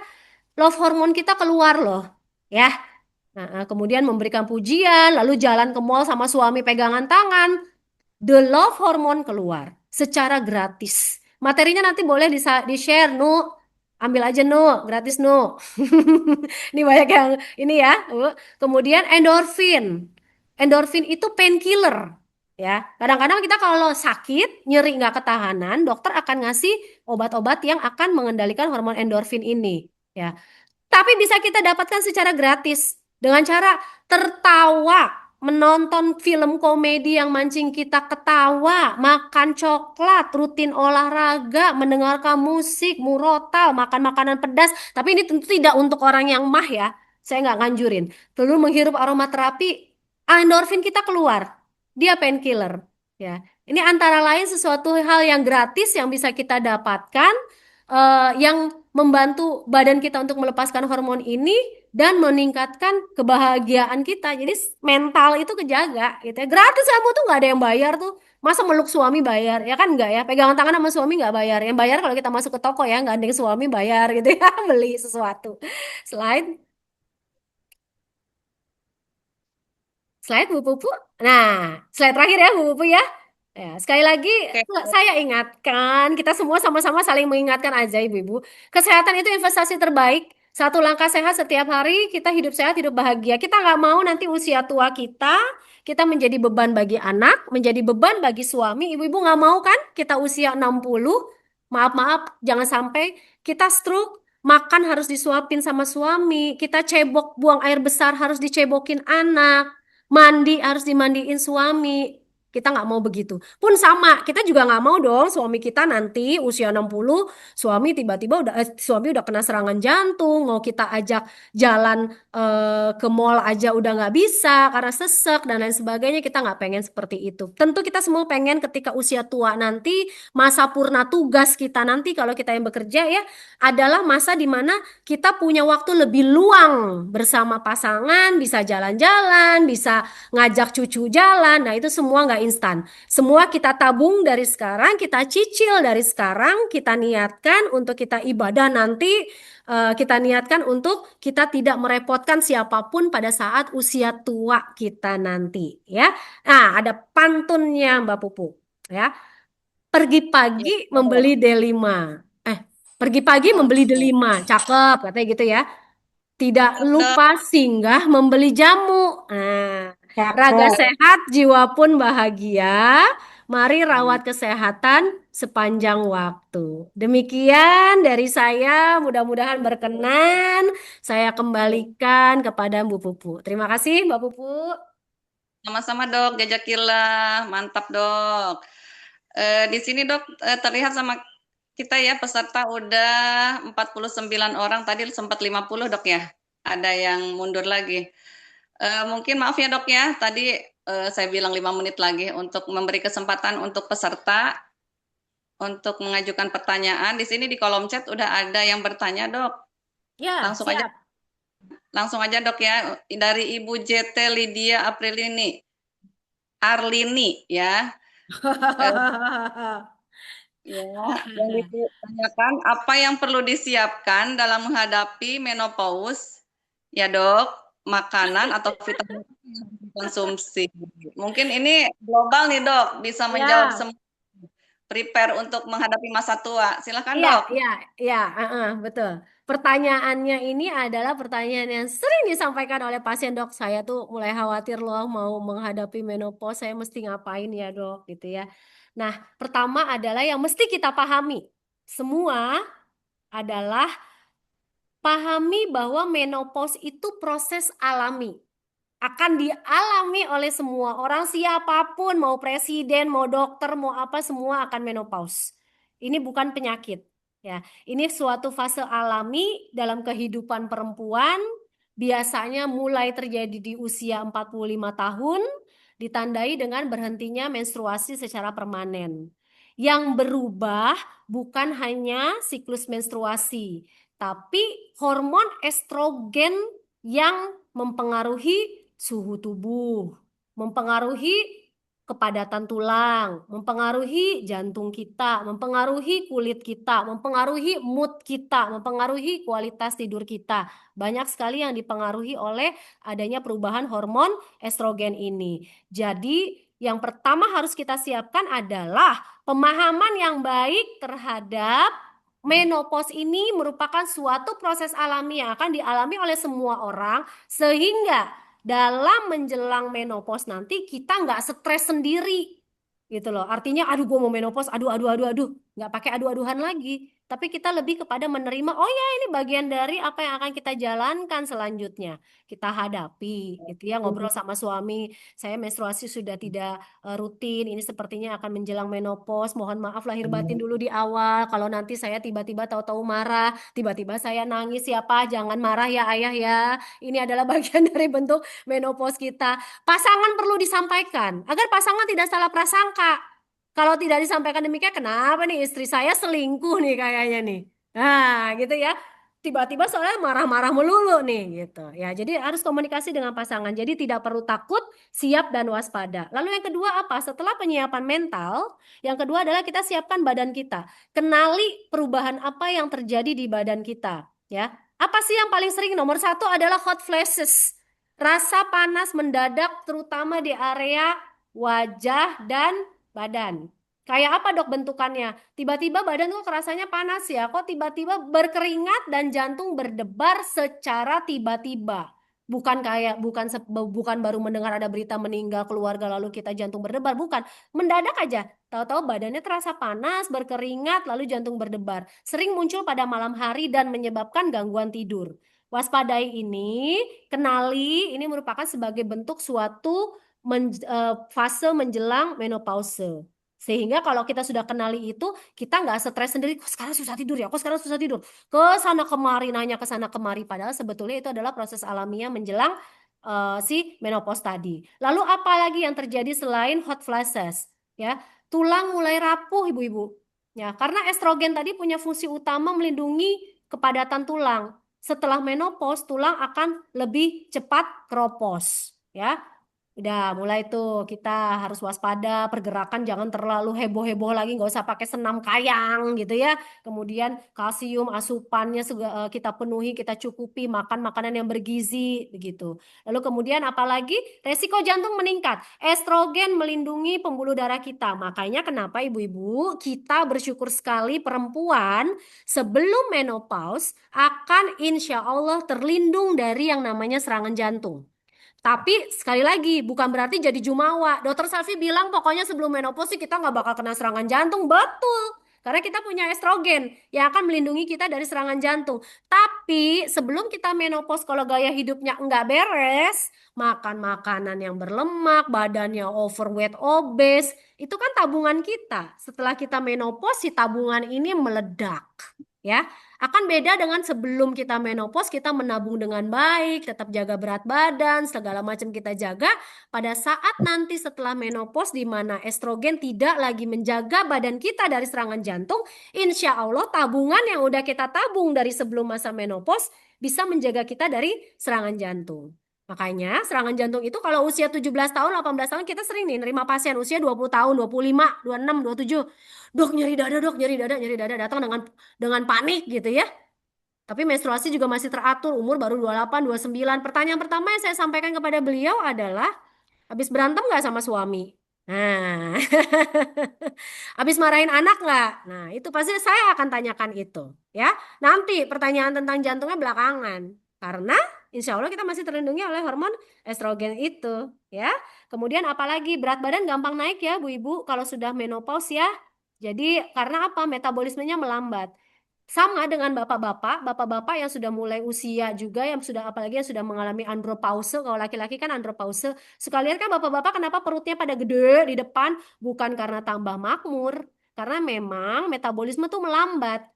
love hormone kita keluar loh. Ya. Nah, kemudian memberikan pujian, lalu jalan ke mall sama suami pegangan tangan, the love hormone keluar secara gratis. Materinya nanti boleh di-share, Nu. Ambil aja, Nu. Gratis, Nu. Ini banyak yang ini ya. Kemudian endorfin. Endorfin itu painkiller. Ya, kadang-kadang kita kalau sakit, nyeri nggak ketahanan, dokter akan ngasih obat-obat yang akan mengendalikan hormon endorfin ini. Ya, tapi bisa kita dapatkan secara gratis dengan cara tertawa, menonton film komedi yang mancing kita ketawa, makan coklat, rutin olahraga, mendengarkan musik, murotal, makan makanan pedas. Tapi ini tentu tidak untuk orang yang mah ya. Saya nggak nganjurin. Lalu menghirup aromaterapi, endorfin kita keluar. Dia painkiller. Ya, ini antara lain sesuatu hal yang gratis yang bisa kita dapatkan yang membantu badan kita untuk melepaskan hormon ini dan meningkatkan kebahagiaan kita. Jadi mental itu kejaga gitu ya. Gratis kamu tuh nggak ada yang bayar tuh. Masa meluk suami bayar? Ya kan nggak ya. Pegangan tangan sama suami nggak bayar. Yang bayar kalau kita masuk ke toko ya, gandeng suami bayar gitu ya, beli sesuatu. Slide, slide Bu Pupu. Nah, slide terakhir ya Bu Pupu ya. Ya, sekali lagi Oke, saya ingatkan, kita semua sama-sama saling mengingatkan aja Ibu-ibu. Kesehatan itu investasi terbaik. Satu langkah sehat setiap hari, kita hidup sehat, hidup bahagia. Kita nggak mau nanti usia tua kita menjadi beban bagi anak, menjadi beban bagi suami. Ibu-ibu nggak mau kan kita usia 60, maaf-maaf, jangan sampai kita stroke, makan harus disuapin sama suami, kita cebok, buang air besar harus dicebokin anak, mandi harus dimandiin suami. Kita nggak mau begitu. Pun sama, kita juga nggak mau dong suami kita nanti usia 60, suami udah kena serangan jantung, mau kita ajak jalan ke mall aja udah nggak bisa karena sesek dan lain sebagainya. Kita nggak pengen seperti itu. Tentu kita semua pengen ketika usia tua nanti, masa purna tugas kita nanti kalau kita yang bekerja ya, adalah masa di mana kita punya waktu lebih luang bersama pasangan, bisa jalan-jalan, bisa ngajak cucu jalan. Nah, itu semua nggak instan. Semua kita tabung dari sekarang, kita cicil dari sekarang, kita niatkan untuk kita ibadah nanti, kita niatkan untuk kita tidak merepotkan siapapun pada saat usia tua kita nanti, ya. Nah, ada pantunnya Mbak Pupu, ya. Pergi ya, pagi membeli D5. Eh, pergi pagi membeli oke. D5. Cakep, katanya gitu ya. Tidak Siap, Dok. lupa singgah membeli jamu. Nah, raga Cakep. sehat, jiwa pun bahagia. Mari rawat kesehatan sepanjang waktu. Demikian dari saya, mudah-mudahan berkenan. Saya kembalikan kepada Bu Pupu. Terima kasih, Mbak Pupu. Sama-sama, Dok. Jajakillah. Mantap, Dok. Di sini, Dok, terlihat sama kita ya peserta udah 49 orang, tadi sempat 50, Dok ya. Ada yang mundur lagi. Mungkin maaf ya, Dok ya. Tadi saya bilang 5 menit lagi untuk memberi kesempatan untuk peserta untuk mengajukan pertanyaan. Di sini di kolom chat udah ada yang bertanya, Dok. Ya, Langsung aja siap. langsung aja, Dok ya. Dari Ibu JT Lydia Aprilini, Arlini ya. Eh, Ya, yang ditanyakan apa yang perlu disiapkan dalam menghadapi menopause? Ya, Dok, makanan atau vitamin yang harus dikonsumsi. Mungkin ini global nih, Dok, bisa menjawab Ya. semua prepare untuk menghadapi masa tua. Silakan, Iya, Dok. iya, iya, betul. Pertanyaannya ini adalah pertanyaan yang sering disampaikan oleh pasien dok. Saya tuh mulai khawatir loh mau menghadapi menopause, saya mesti ngapain ya dok, gitu ya. Nah, pertama adalah yang mesti kita pahami. Semua adalah pahami bahwa menopause itu proses alami akan dialami oleh semua orang siapapun, mau presiden, mau dokter, mau apa semua akan menopause. Ini bukan penyakit, ya. Ini suatu fase alami dalam kehidupan perempuan biasanya mulai terjadi di usia 45 tahun, ditandai dengan berhentinya menstruasi secara permanen. Yang berubah bukan hanya siklus menstruasi, tapi hormon estrogen yang mempengaruhi suhu tubuh, mempengaruhi kepadatan tulang, mempengaruhi jantung kita, mempengaruhi kulit kita, mempengaruhi mood kita, mempengaruhi kualitas tidur kita. Banyak sekali yang dipengaruhi oleh adanya perubahan hormon estrogen ini. Jadi, yang pertama harus kita siapkan adalah pemahaman yang baik terhadap menopause ini merupakan suatu proses alami yang akan dialami oleh semua orang, sehingga dalam menjelang menopause nanti kita nggak stres sendiri gitu loh. Artinya, aduh gue mau menopause, aduh, aduh, aduh, aduh, nggak pakai aduh-aduhan lagi. Tapi kita lebih kepada menerima, oh ya ini bagian dari apa yang akan kita jalankan selanjutnya. Kita hadapi, gitu ya, ngobrol sama suami. Saya menstruasi sudah tidak rutin, ini sepertinya akan menjelang menopause. Mohon maaf lahir batin dulu di awal. Kalau nanti saya tiba-tiba tahu-tahu marah, tiba-tiba saya nangis, siapa? Jangan marah ya ayah ya. Ini adalah bagian dari bentuk menopause kita. Pasangan perlu disampaikan agar pasangan tidak salah prasangka. Kalau tidak disampaikan demikian, kenapa nih istri saya selingkuh nih kayaknya nih. Nah, gitu ya. Tiba-tiba soalnya marah-marah melulu nih gitu. Ya, jadi harus komunikasi dengan pasangan. Jadi tidak perlu takut, siap dan waspada. Lalu yang kedua apa? Setelah penyiapan mental, yang kedua adalah kita siapkan badan kita. Kenali perubahan apa yang terjadi di badan kita, ya. Apa sih yang paling sering? Nomor satu adalah hot flashes. Rasa panas mendadak terutama di area wajah dan badan. Kayak apa dok bentukannya? Tiba-tiba badan kok rasanya panas ya? Kok tiba-tiba berkeringat dan jantung berdebar secara tiba-tiba? Bukan baru mendengar ada berita meninggal keluarga lalu kita jantung berdebar, bukan. Mendadak aja. Tahu-tahu badannya terasa panas, berkeringat, lalu jantung berdebar. Sering muncul pada malam hari dan menyebabkan gangguan tidur. Waspadai ini, kenali ini merupakan sebagai bentuk suatu fase menjelang menopause. Sehingga kalau kita sudah kenali itu, kita nggak stres sendiri. Kok sekarang susah tidur ya? Kok sekarang susah tidur? Ke sana kemari, nanya ke sana kemari. Padahal sebetulnya itu adalah proses alamiah menjelang si menopause tadi. Lalu apa lagi yang terjadi selain hot flashes? Ya, tulang mulai rapuh, ibu-ibu. Ya, karena estrogen tadi punya fungsi utama melindungi kepadatan tulang. Setelah menopause, tulang akan lebih cepat keropos. Ya, udah mulai tuh kita harus waspada, pergerakan jangan terlalu heboh-heboh lagi, nggak usah pakai senam kayang gitu ya. Kemudian kalsium asupannya kita penuhi, kita cukupi, makan makanan yang bergizi begitu. Lalu kemudian apalagi resiko jantung meningkat. Estrogen melindungi pembuluh darah kita. Makanya kenapa ibu-ibu kita bersyukur sekali perempuan sebelum menopause akan insya Allah terlindung dari yang namanya serangan jantung. Tapi sekali lagi bukan berarti jadi jumawa. Dokter Safi bilang pokoknya sebelum menopause sih kita nggak bakal kena serangan jantung. Betul. Karena kita punya estrogen yang akan melindungi kita dari serangan jantung. Tapi sebelum kita menopause kalau gaya hidupnya nggak beres, makan makanan yang berlemak, badannya overweight, obes, itu kan tabungan kita. Setelah kita menopause si tabungan ini meledak. Ya, akan beda dengan sebelum kita menopause, kita menabung dengan baik, tetap jaga berat badan, segala macam kita jaga. Pada saat nanti setelah menopause, di mana estrogen tidak lagi menjaga badan kita dari serangan jantung, insya Allah tabungan yang udah kita tabung dari sebelum masa menopause bisa menjaga kita dari serangan jantung. Makanya serangan jantung itu kalau usia 17 tahun, 18 tahun kita sering nih nerima pasien usia 20 tahun, 25, 26, 27. Dok nyeri dada, dok nyeri dada datang dengan panik gitu ya. Tapi menstruasi juga masih teratur, umur baru 28, 29. Pertanyaan pertama yang saya sampaikan kepada beliau adalah, habis berantem nggak sama suami? Nah, habis marahin anak nggak? Nah, itu pasti saya akan tanyakan itu. Ya, nanti pertanyaan tentang jantungnya belakangan. Karena insya Allah kita masih terlindungi oleh hormon estrogen itu. Ya, kemudian apalagi berat badan gampang naik ya, Bu Ibu, kalau sudah menopause ya. Jadi karena apa? Metabolismenya melambat. Sama dengan bapak-bapak yang sudah mulai usia juga, yang sudah apalagi yang sudah mengalami andropause. Kalau laki-laki kan andropause. Sekalian kan bapak-bapak kenapa perutnya pada gede di depan? Bukan karena tambah makmur, karena memang metabolisme tuh melambat.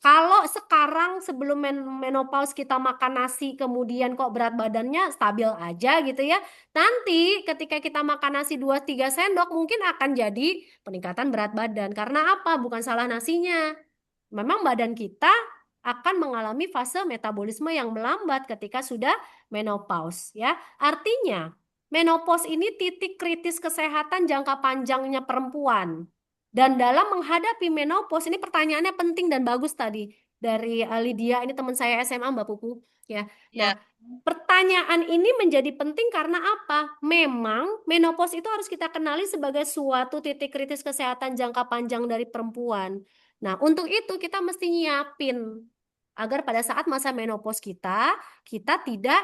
Kalau sekarang sebelum menopause kita makan nasi kemudian kok berat badannya stabil aja gitu ya. Nanti ketika kita makan nasi 2-3 sendok mungkin akan jadi peningkatan berat badan. Karena apa? Bukan salah nasinya. Memang badan kita akan mengalami fase metabolisme yang melambat ketika sudah menopause ya. Artinya, menopause ini titik kritis kesehatan jangka panjangnya perempuan. Dan dalam menghadapi menopause ini pertanyaannya penting dan bagus tadi dari Lydia, ini teman saya SMA Mbak Pupu ya. Nah, Ya, pertanyaan ini menjadi penting karena apa? Memang menopause itu harus kita kenali sebagai suatu titik kritis kesehatan jangka panjang dari perempuan. Nah, untuk itu kita mesti nyiapin agar pada saat masa menopause kita tidak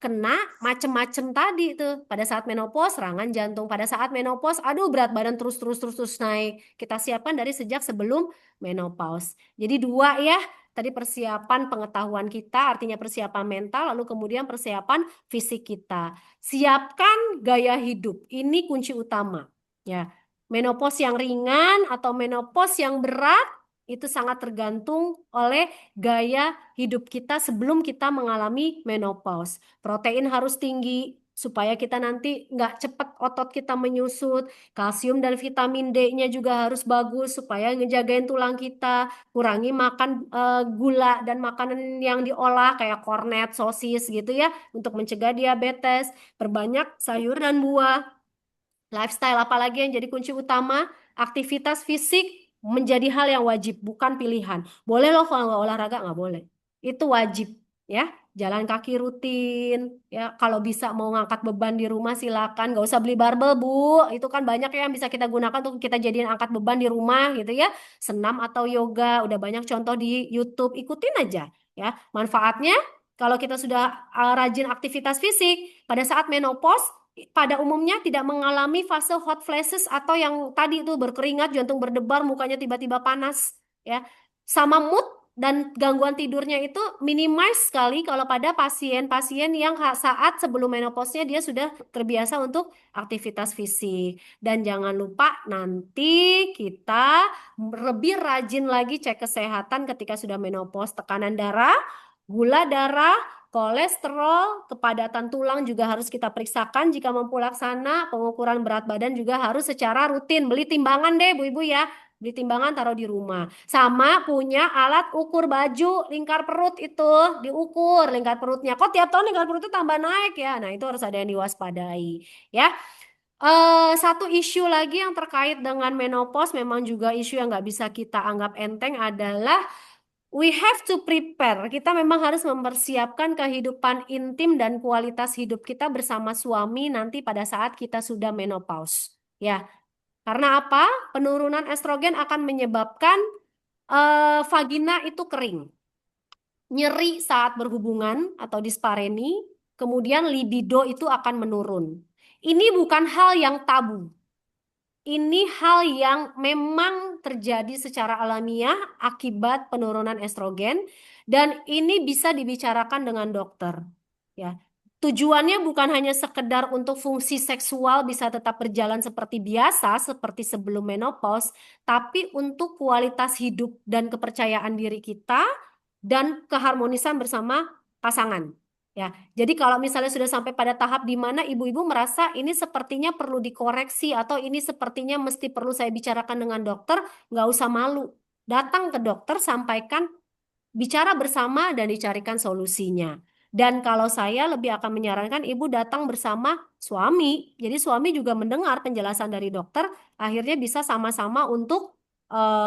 kena macem-macem tadi tuh. Pada saat menopause, serangan jantung. Pada saat menopause, aduh berat badan terus naik. Kita siapkan dari sejak sebelum menopause. Jadi dua ya, tadi persiapan pengetahuan kita, artinya persiapan mental, lalu kemudian persiapan fisik kita. Siapkan gaya hidup, ini kunci utama. Ya, menopause yang ringan atau menopause yang berat itu sangat tergantung oleh gaya hidup kita sebelum kita mengalami menopause. Protein harus tinggi supaya kita nanti nggak cepat otot kita menyusut. Kalsium dan vitamin D-nya juga harus bagus supaya ngejagain tulang kita. Kurangi makan gula dan makanan yang diolah kayak kornet, sosis gitu ya untuk mencegah diabetes. Perbanyak sayur dan buah. Lifestyle apalagi yang jadi kunci utama, aktivitas fisik menjadi hal yang wajib, bukan pilihan. Boleh loh kalau nggak olahraga, nggak boleh. Itu wajib, ya. Jalan kaki rutin, ya. Kalau bisa mau ngangkat beban di rumah silakan, nggak usah beli barbel, Bu. Itu kan banyak ya yang bisa kita gunakan untuk kita jadiin angkat beban di rumah, gitu ya. Senam atau yoga, udah banyak contoh di YouTube, ikutin aja, ya. Manfaatnya, kalau kita sudah rajin aktivitas fisik, pada saat menopause pada umumnya tidak mengalami fase hot flashes atau yang tadi itu berkeringat, jantung berdebar, mukanya tiba-tiba panas, ya. Sama mood dan gangguan tidurnya itu minimize sekali kalau pada pasien-pasien yang saat sebelum menopause-nya dia sudah terbiasa untuk aktivitas fisik. Dan jangan lupa nanti kita lebih rajin lagi cek kesehatan ketika sudah menopause, tekanan darah, gula darah, kolesterol, kepadatan tulang juga harus kita periksakan jika mampu laksana. Pengukuran berat badan juga harus secara rutin. Beli timbangan deh, Bu Ibu ya. Beli timbangan taruh di rumah. Sama punya alat ukur baju, lingkar perut itu diukur lingkar perutnya. Kok tiap tahun lingkar perut itu tambah naik ya? Nah, itu harus ada yang diwaspadai ya. Satu isu lagi yang terkait dengan menopause memang juga isu yang nggak bisa kita anggap enteng adalah we have to prepare. Kita memang harus mempersiapkan kehidupan intim dan kualitas hidup kita bersama suami nanti pada saat kita sudah menopause. Ya, karena apa? Penurunan estrogen akan menyebabkan vagina itu kering, nyeri saat berhubungan atau dispareni, kemudian libido itu akan menurun. Ini bukan hal yang tabu. Ini hal yang memang terjadi secara alamiah akibat penurunan estrogen dan ini bisa dibicarakan dengan dokter. Ya. Tujuannya bukan hanya sekedar untuk fungsi seksual bisa tetap berjalan seperti biasa, seperti sebelum menopause, tapi untuk kualitas hidup dan kepercayaan diri kita dan keharmonisan bersama pasangan. Ya, jadi kalau misalnya sudah sampai pada tahap di mana ibu-ibu merasa ini sepertinya perlu dikoreksi atau ini sepertinya mesti perlu saya bicarakan dengan dokter, nggak usah malu. Datang ke dokter, sampaikan, bicara bersama dan dicarikan solusinya. Dan kalau saya lebih akan menyarankan ibu datang bersama suami. Jadi suami juga mendengar penjelasan dari dokter, akhirnya bisa sama-sama untuk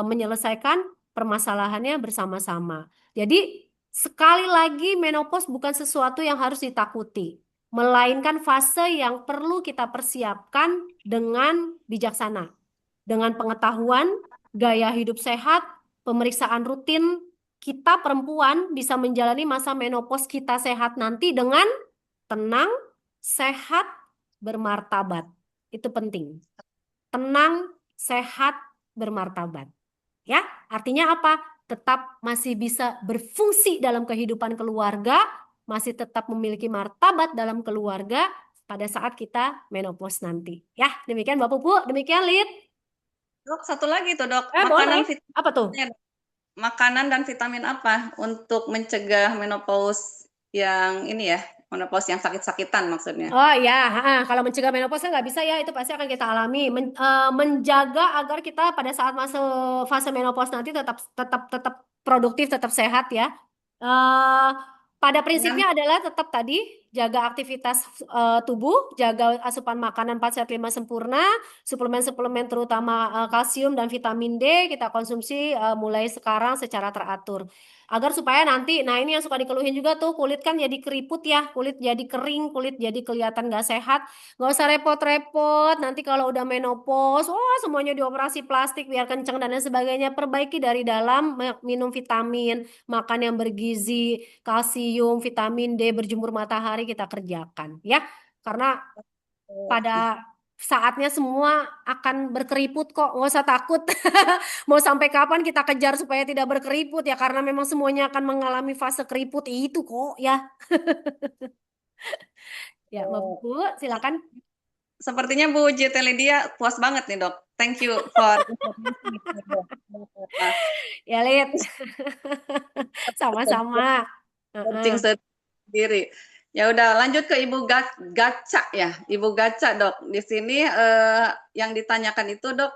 menyelesaikan permasalahannya bersama-sama. Jadi sekali lagi menopause bukan sesuatu yang harus ditakuti, melainkan fase yang perlu kita persiapkan dengan bijaksana, dengan pengetahuan, gaya hidup sehat, pemeriksaan rutin, kita perempuan bisa menjalani masa menopause kita sehat nanti dengan tenang, sehat, bermartabat. Itu penting. Tenang, sehat, bermartabat. Ya, artinya apa? Tetap masih bisa berfungsi dalam kehidupan keluarga, masih tetap memiliki martabat dalam keluarga pada saat kita menopause nanti. Ya, demikian Mbak Pupu, demikian Lid. Dok, satu lagi tuh dok, Boleh. makanan Apa tuh? vitaminnya. makanan dan vitamin apa untuk mencegah menopause yang ini ya, menopause yang sakit-sakitan maksudnya? Oh ya, kalau mencegah menopause kan nggak bisa ya, itu pasti akan kita alami. Menjaga agar kita pada saat masuk fase menopause nanti tetap tetap tetap produktif, tetap sehat ya. Eh, Pada Dengan prinsipnya adalah tetap tadi jaga aktivitas tubuh, jaga asupan makanan 4 sehat 5 sempurna, suplemen-suplemen terutama kalsium dan vitamin D kita konsumsi mulai sekarang secara teratur. Agar supaya nanti, nah ini yang suka dikeluhin juga tuh, kulit kan jadi keriput ya, kulit jadi kering, kulit jadi kelihatan gak sehat. Gak usah repot-repot, nanti kalau udah menopause, wah semuanya dioperasi plastik biar kenceng dan lain sebagainya. Perbaiki dari dalam, minum vitamin, makan yang bergizi, kalsium, vitamin D, berjemur matahari kita kerjakan ya. Karena pada saatnya semua akan berkeriput kok, nggak usah takut. Mau sampai kapan kita kejar supaya tidak berkeriput ya, karena memang semuanya akan mengalami fase keriput itu kok ya. Ya, Mbak Bu, silakan. sepertinya Bu JT Lydia puas banget nih dok. Thank you for information, Dok. Ya, Lid. Sama-sama. Searching Heeh. sendiri. Ya udah lanjut ke Ibu Gaca ya, Ibu Gaca dok. Di sini yang ditanyakan itu dok,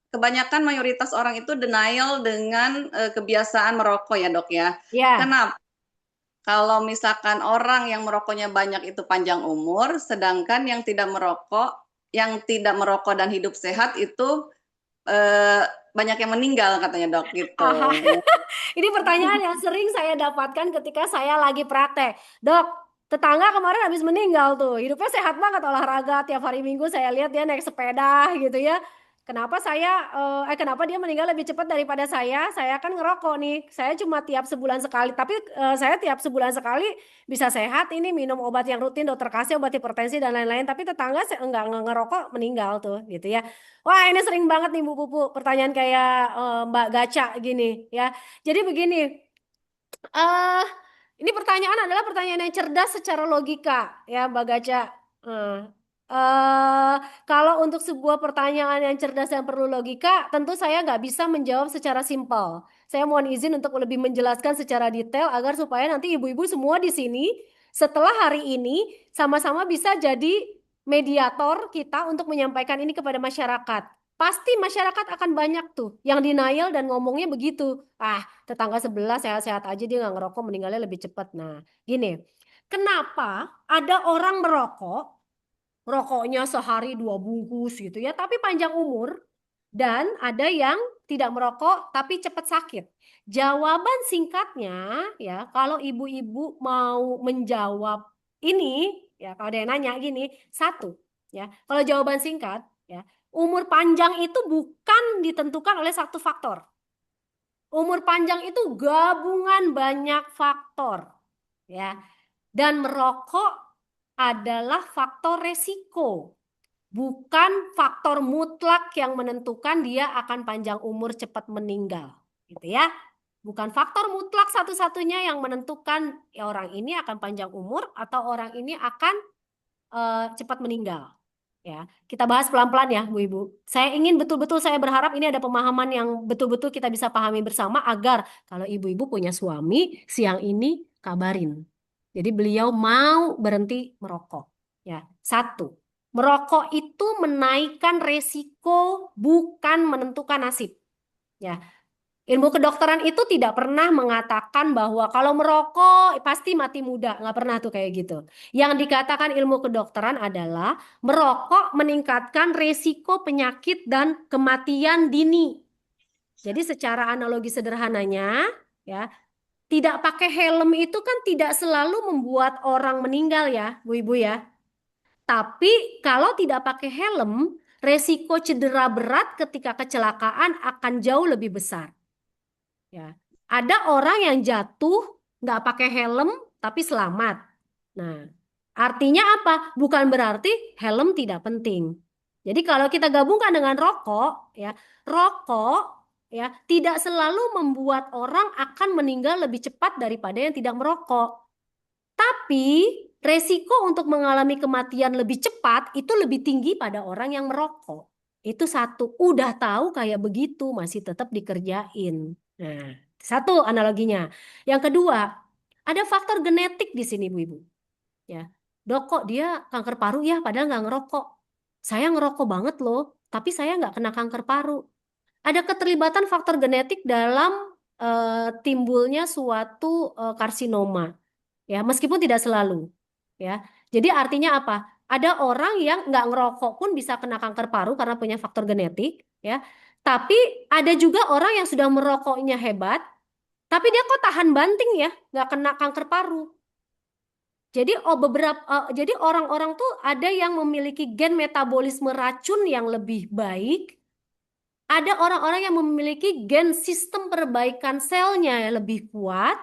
kebanyakan mayoritas orang itu denial dengan kebiasaan merokok ya dok ya. Ya. Kenapa? Kalau misalkan orang yang merokoknya banyak itu panjang umur, sedangkan yang tidak merokok dan hidup sehat itu banyak yang meninggal katanya dok gitu. Aha. Ini pertanyaan yang sering saya dapatkan ketika saya lagi praktek. Dok, tetangga kemarin habis meninggal tuh. Hidupnya sehat banget, olahraga tiap hari Minggu saya lihat dia naik sepeda gitu ya. Kenapa dia meninggal lebih cepat daripada saya? Saya kan ngerokok nih. Saya cuma tiap sebulan sekali, tapi saya tiap sebulan sekali bisa sehat ini minum obat yang rutin dokter kasih obat hipertensi dan lain-lain. Tapi tetangga saya enggak ngerokok meninggal tuh gitu ya. Wah, ini sering banget nih Bu Pupu, pertanyaan kayak Mbak Gaca gini ya. Jadi begini, eh ini pertanyaan adalah pertanyaan yang cerdas secara logika ya Mbak Gaca. Eh, eh, Kalau untuk sebuah pertanyaan yang cerdas dan perlu logika, tentu saya nggak bisa menjawab secara simpel. Saya mohon izin untuk lebih menjelaskan secara detail agar supaya nanti ibu-ibu semua di sini setelah hari ini sama-sama bisa jadi mediator kita untuk menyampaikan ini kepada masyarakat. Pasti masyarakat akan banyak tuh yang denial dan ngomongnya begitu. Tetangga sebelah sehat-sehat aja dia nggak ngerokok meninggalnya lebih cepat. Nah, gini, kenapa ada orang merokok, rokoknya sehari 2 bungkus gitu ya, tapi panjang umur, dan ada yang tidak merokok tapi cepat sakit. Jawaban singkatnya ya, kalau ibu-ibu mau menjawab ini, ya kalau ada yang nanya gini, satu, ya, kalau jawaban singkat, ya, umur panjang itu bukan ditentukan oleh satu faktor. Umur panjang itu gabungan banyak faktor, ya. Dan merokok adalah faktor resiko, bukan faktor mutlak yang menentukan dia akan panjang umur cepat meninggal, gitu ya. Bukan faktor mutlak satu-satunya yang menentukan ya orang ini akan panjang umur atau orang ini akan cepat meninggal. Ya, kita bahas pelan-pelan ya, Bu Ibu. Saya ingin betul-betul saya berharap ini ada pemahaman yang betul-betul kita bisa pahami bersama agar kalau ibu-ibu punya suami siang ini kabarin. Jadi beliau mau berhenti merokok. Ya, satu, merokok itu menaikkan resiko bukan menentukan nasib. Ya, ilmu kedokteran itu tidak pernah mengatakan bahwa kalau merokok pasti mati muda. Nggak pernah tuh kayak gitu. Yang dikatakan ilmu kedokteran adalah merokok meningkatkan resiko penyakit dan kematian dini. Jadi secara analogi sederhananya, ya, tidak pakai helm itu kan tidak selalu membuat orang meninggal ya, Bu Ibu ya. Tapi kalau tidak pakai helm, resiko cedera berat ketika kecelakaan akan jauh lebih besar. Ya, ada orang yang jatuh nggak pakai helm tapi selamat. Nah, artinya apa? Bukan berarti helm tidak penting. Jadi kalau kita gabungkan dengan rokok, ya, rokok ya tidak selalu membuat orang akan meninggal lebih cepat daripada yang tidak merokok. Tapi resiko untuk mengalami kematian lebih cepat itu lebih tinggi pada orang yang merokok. Itu satu. Udah tahu kayak begitu masih tetap dikerjain. Nah, satu analoginya. Yang kedua, ada faktor genetik di sini, Bu Ibu. Ya, dok kok dia kanker paru ya, padahal nggak ngerokok. Saya ngerokok banget loh, tapi saya nggak kena kanker paru. Ada keterlibatan faktor genetik dalam timbulnya suatu karsinoma. Ya, meskipun tidak selalu. Ya, jadi artinya apa? Ada orang yang nggak ngerokok pun bisa kena kanker paru karena punya faktor genetik. Ya, tapi ada juga orang yang sudah merokoknya hebat, tapi dia kok tahan banting ya, nggak kena kanker paru. Jadi jadi orang-orang tuh ada yang memiliki gen metabolisme racun yang lebih baik, ada orang-orang yang memiliki gen sistem perbaikan selnya yang lebih kuat,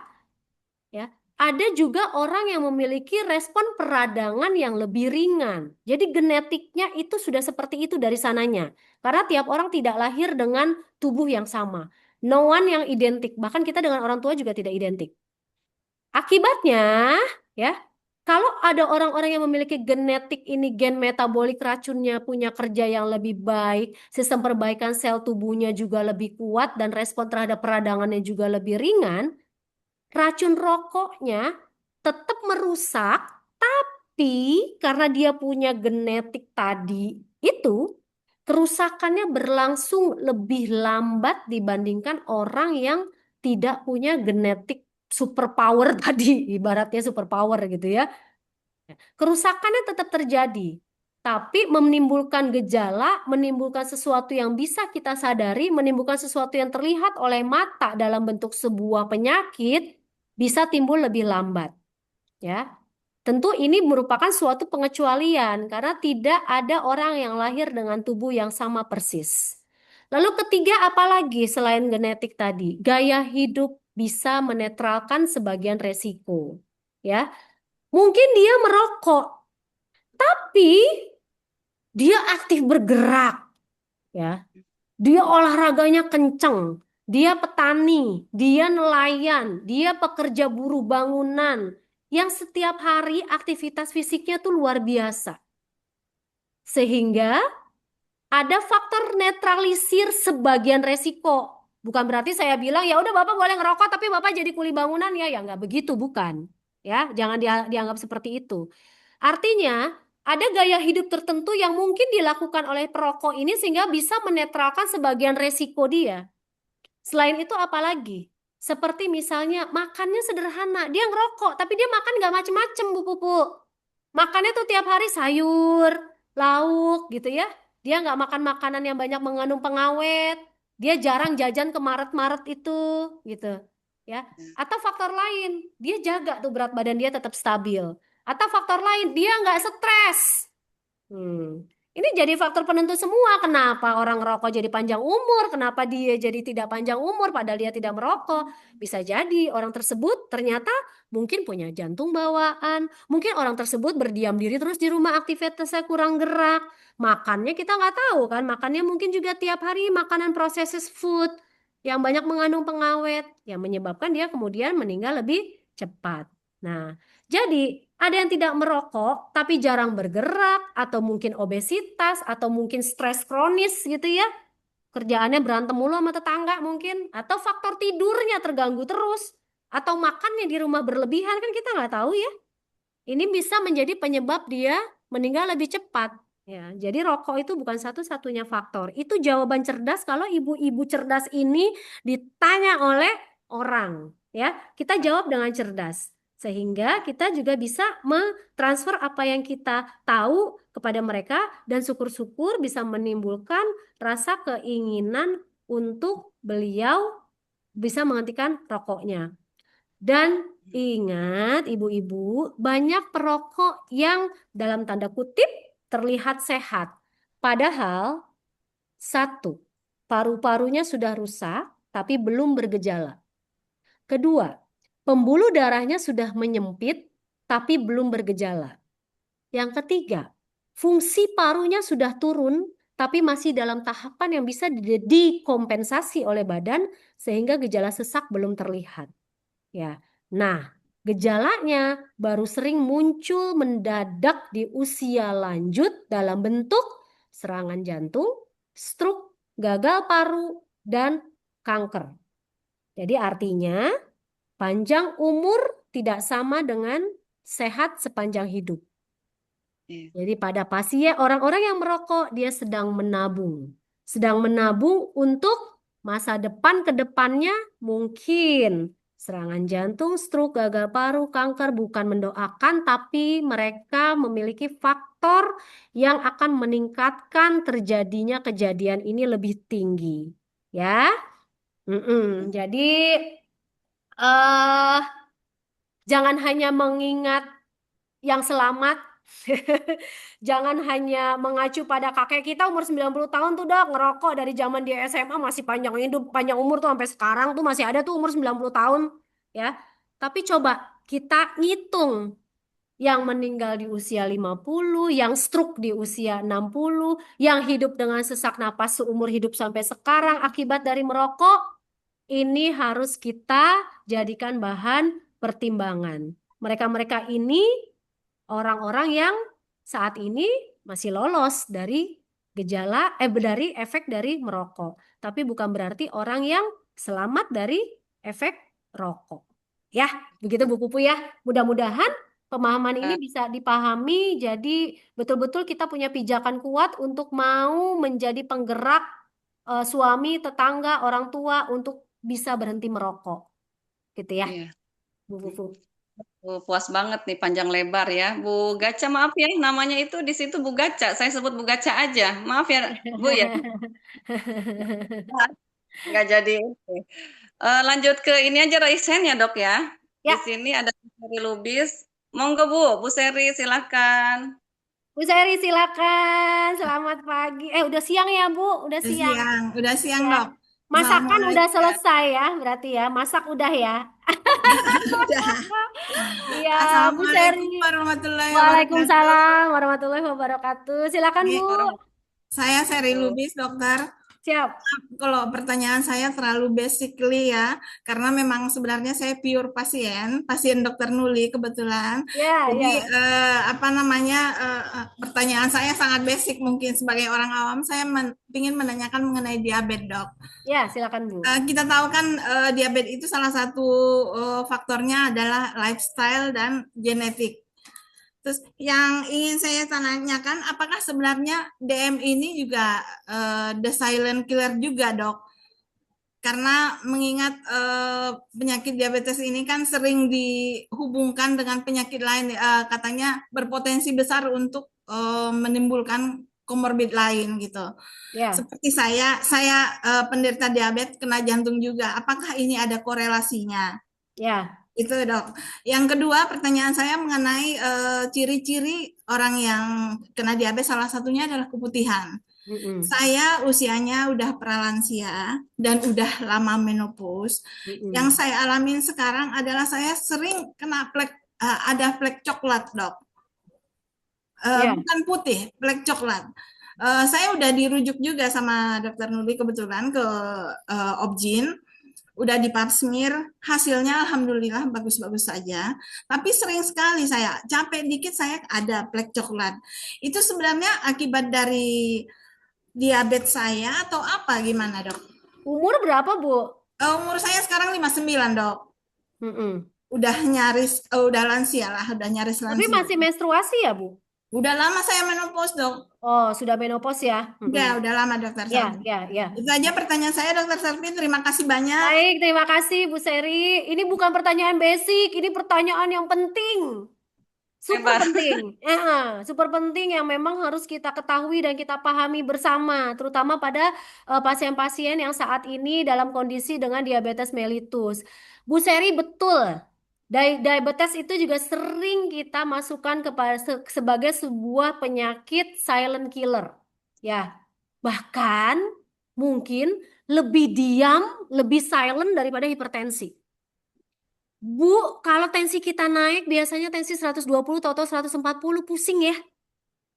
ya. Ada juga orang yang memiliki respon peradangan yang lebih ringan. Jadi genetiknya itu sudah seperti itu dari sananya. Karena tiap orang tidak lahir dengan tubuh yang sama. No one yang identik, bahkan kita dengan orang tua juga tidak identik. Akibatnya, ya, kalau ada orang-orang yang memiliki genetik ini, gen metabolik racunnya punya kerja yang lebih baik, sistem perbaikan sel tubuhnya juga lebih kuat, dan respon terhadap peradangannya juga lebih ringan, racun rokoknya tetap merusak, tapi karena dia punya genetik tadi itu, kerusakannya berlangsung lebih lambat dibandingkan orang yang tidak punya genetik superpower tadi, ibaratnya superpower gitu ya. Kerusakannya tetap terjadi, tapi menimbulkan gejala, menimbulkan sesuatu yang bisa kita sadari, menimbulkan sesuatu yang terlihat oleh mata dalam bentuk sebuah penyakit, bisa timbul lebih lambat, ya. Tentu ini merupakan suatu pengecualian karena tidak ada orang yang lahir dengan tubuh yang sama persis. Lalu ketiga, apalagi selain genetik tadi, gaya hidup bisa menetralkan sebagian resiko. Ya, mungkin dia merokok, tapi dia aktif bergerak, ya. Dia olahraganya kenceng, dia petani, dia nelayan, dia pekerja buruh bangunan yang setiap hari aktivitas fisiknya tuh luar biasa. Sehingga ada faktor netralisir sebagian resiko. Bukan berarti saya bilang ya udah Bapak boleh ngerokok tapi Bapak jadi kuli bangunan ya nggak begitu, bukan. Ya, jangan dianggap seperti itu. Artinya ada gaya hidup tertentu yang mungkin dilakukan oleh perokok ini sehingga bisa menetralkan sebagian resiko dia. Selain itu apalagi? Seperti misalnya makannya sederhana, dia ngerokok tapi dia makan nggak macem-macem Bu Pupu. Makannya tuh tiap hari sayur, lauk gitu ya. Dia nggak makan makanan yang banyak mengandung pengawet. Dia jarang jajan ke Maret-Maret itu gitu ya. Atau faktor lain, dia jaga tuh berat badan dia tetap stabil. Atau faktor lain, dia nggak stres. Hmm. Ini jadi faktor penentu semua. Kenapa orang rokok jadi panjang umur? Kenapa dia jadi tidak panjang umur padahal dia tidak merokok? Bisa jadi orang tersebut ternyata mungkin punya jantung bawaan. Mungkin orang tersebut berdiam diri terus di rumah aktivitasnya kurang gerak. Makannya kita nggak tahu kan. Makannya mungkin juga tiap hari makanan processed food yang banyak mengandung pengawet. Yang menyebabkan dia kemudian meninggal lebih cepat. Nah, jadi ada yang tidak merokok tapi jarang bergerak atau mungkin obesitas atau mungkin stres kronis gitu ya. Kerjaannya berantem mulu sama tetangga mungkin atau faktor tidurnya terganggu terus atau makannya di rumah berlebihan kan kita nggak tahu ya. Ini bisa menjadi penyebab dia meninggal lebih cepat. Ya, jadi rokok itu bukan satu-satunya faktor. Itu jawaban cerdas kalau ibu-ibu cerdas ini ditanya oleh orang, ya. Kita jawab dengan cerdas. Sehingga kita juga bisa mentransfer apa yang kita tahu kepada mereka dan syukur-syukur bisa menimbulkan rasa keinginan untuk beliau bisa menghentikan rokoknya. Dan ingat ibu-ibu, banyak perokok yang dalam tanda kutip terlihat sehat. Padahal satu, paru-parunya sudah rusak tapi belum bergejala. Kedua, pembuluh darahnya sudah menyempit tapi belum bergejala. Yang ketiga, fungsi parunya sudah turun tapi masih dalam tahapan yang bisa dikompensasi oleh badan sehingga gejala sesak belum terlihat. Ya. Nah, gejalanya baru sering muncul mendadak di usia lanjut dalam bentuk serangan jantung, stroke, gagal paru, dan kanker. Jadi artinya panjang umur tidak sama dengan sehat sepanjang hidup. Iya. Jadi pada pasien orang-orang yang merokok dia sedang menabung untuk masa depan ke depannya mungkin serangan jantung, stroke, gagal paru, kanker bukan mendoakan tapi mereka memiliki faktor yang akan meningkatkan terjadinya kejadian ini lebih tinggi. Ya, Jadi eh jangan hanya mengingat yang selamat. Jangan hanya mengacu pada kakek kita umur 90 tahun tuh udah ngerokok dari zaman dia SMA masih panjang hidup, panjang umur tuh sampai sekarang tuh masih ada tuh umur 90 tahun ya. Tapi coba kita ngitung yang meninggal di usia 50, yang stroke di usia 60, yang hidup dengan sesak napas seumur hidup sampai sekarang akibat dari merokok, ini harus kita jadikan bahan pertimbangan. Mereka-mereka ini orang-orang yang saat ini masih lolos dari dari efek dari merokok. Tapi bukan berarti orang yang selamat dari efek rokok. Ya, begitu Bu Pupu ya. Mudah-mudahan pemahaman ini Eh, bisa dipahami. Jadi betul-betul kita punya pijakan kuat untuk mau menjadi penggerak suami, tetangga, orang tua untuk bisa berhenti merokok. Gitu ya, iya. Bu Pupu. Puas banget nih panjang lebar ya. Bu Gaca maaf ya namanya itu di situ Bu Gaca. Saya sebut Bu Gaca aja. Maaf ya Bu ya. Nggak jadi. Oke. Lanjut ke ini aja Raisen ya dok ya. Di Ya, sini ada Bu Seri Lubis. Monggo Bu, Bu Seri silakan. Bu Seri silakan. Selamat pagi. Udah siang ya, Bu? Udah siang. Udah siang Ya. dok. Masakan udah Assalamualaikum ya. selesai ya, berarti ya. Masak udah ya. Udah. Iya, Bu Seri. Assalamualaikum warahmatullahi wabarakatuh. Waalaikumsalam warahmatullahi wabarakatuh. Silakan, Bu. Ini saya Seri Wabarakatuh. Lubis dokter. Siap. Kalau pertanyaan saya terlalu basically ya, karena memang sebenarnya saya pure pasien dokter Nuli kebetulan. Ya, Jadi ya. apa namanya pertanyaan saya sangat basic mungkin sebagai orang awam. Saya ingin menanyakan mengenai diabetes dok. Ya, silakan, Bu. Kita tahu kan diabetes itu salah satu faktornya adalah lifestyle dan genetik. Terus yang ingin saya tanyakan, apakah sebenarnya DM ini juga the silent killer juga, dok? Karena mengingat penyakit diabetes ini kan sering dihubungkan dengan penyakit lain, katanya berpotensi besar untuk menimbulkan komorbid lain gitu. Ya, Seperti saya penderita diabetes kena jantung juga. Apakah ini ada korelasinya? ya. Itu dok. Yang kedua pertanyaan saya mengenai ciri-ciri orang yang kena diabetes salah satunya adalah keputihan. Mm-mm. Saya usianya udah pralansia dan udah lama menopause. Yang Mm-mm. saya alamin sekarang adalah saya sering kena ada flek coklat dok. Ya, Bukan putih, flek coklat. Saya udah dirujuk juga sama dokter Nuli kebetulan ke Objin, udah di pap smear, hasilnya alhamdulillah bagus-bagus saja. Tapi sering sekali saya capek dikit saya ada flek coklat. Itu sebenarnya akibat dari diabetes saya atau apa gimana dok? umur berapa, Bu? Umur saya sekarang 59 dok. Mm-mm. Udah nyaris, udah lansia lah, udah nyaris Tapi lansia. masih menstruasi ya, Bu? Udah lama saya menopause dok. Oh, sudah menopause ya? Mm-mm. Udah lama dokter Ya, Salvi. ya, ya. Itu aja pertanyaan saya dokter Salvi. Terima kasih banyak. Baik, terima kasih Bu Seri. Ini bukan pertanyaan basic, ini pertanyaan yang penting. Super Lebar. penting. Super penting yang memang harus kita ketahui dan kita pahami bersama, terutama pada pasien-pasien yang saat ini dalam kondisi dengan diabetes mellitus. Bu Seri betul. Diabetes itu juga sering kita masukkan kepada sebagai sebuah penyakit silent killer. Ya, bahkan mungkin lebih diam, lebih silent daripada hipertensi. Bu, kalau tensi kita naik biasanya tensi 120 atau 140 pusing ya.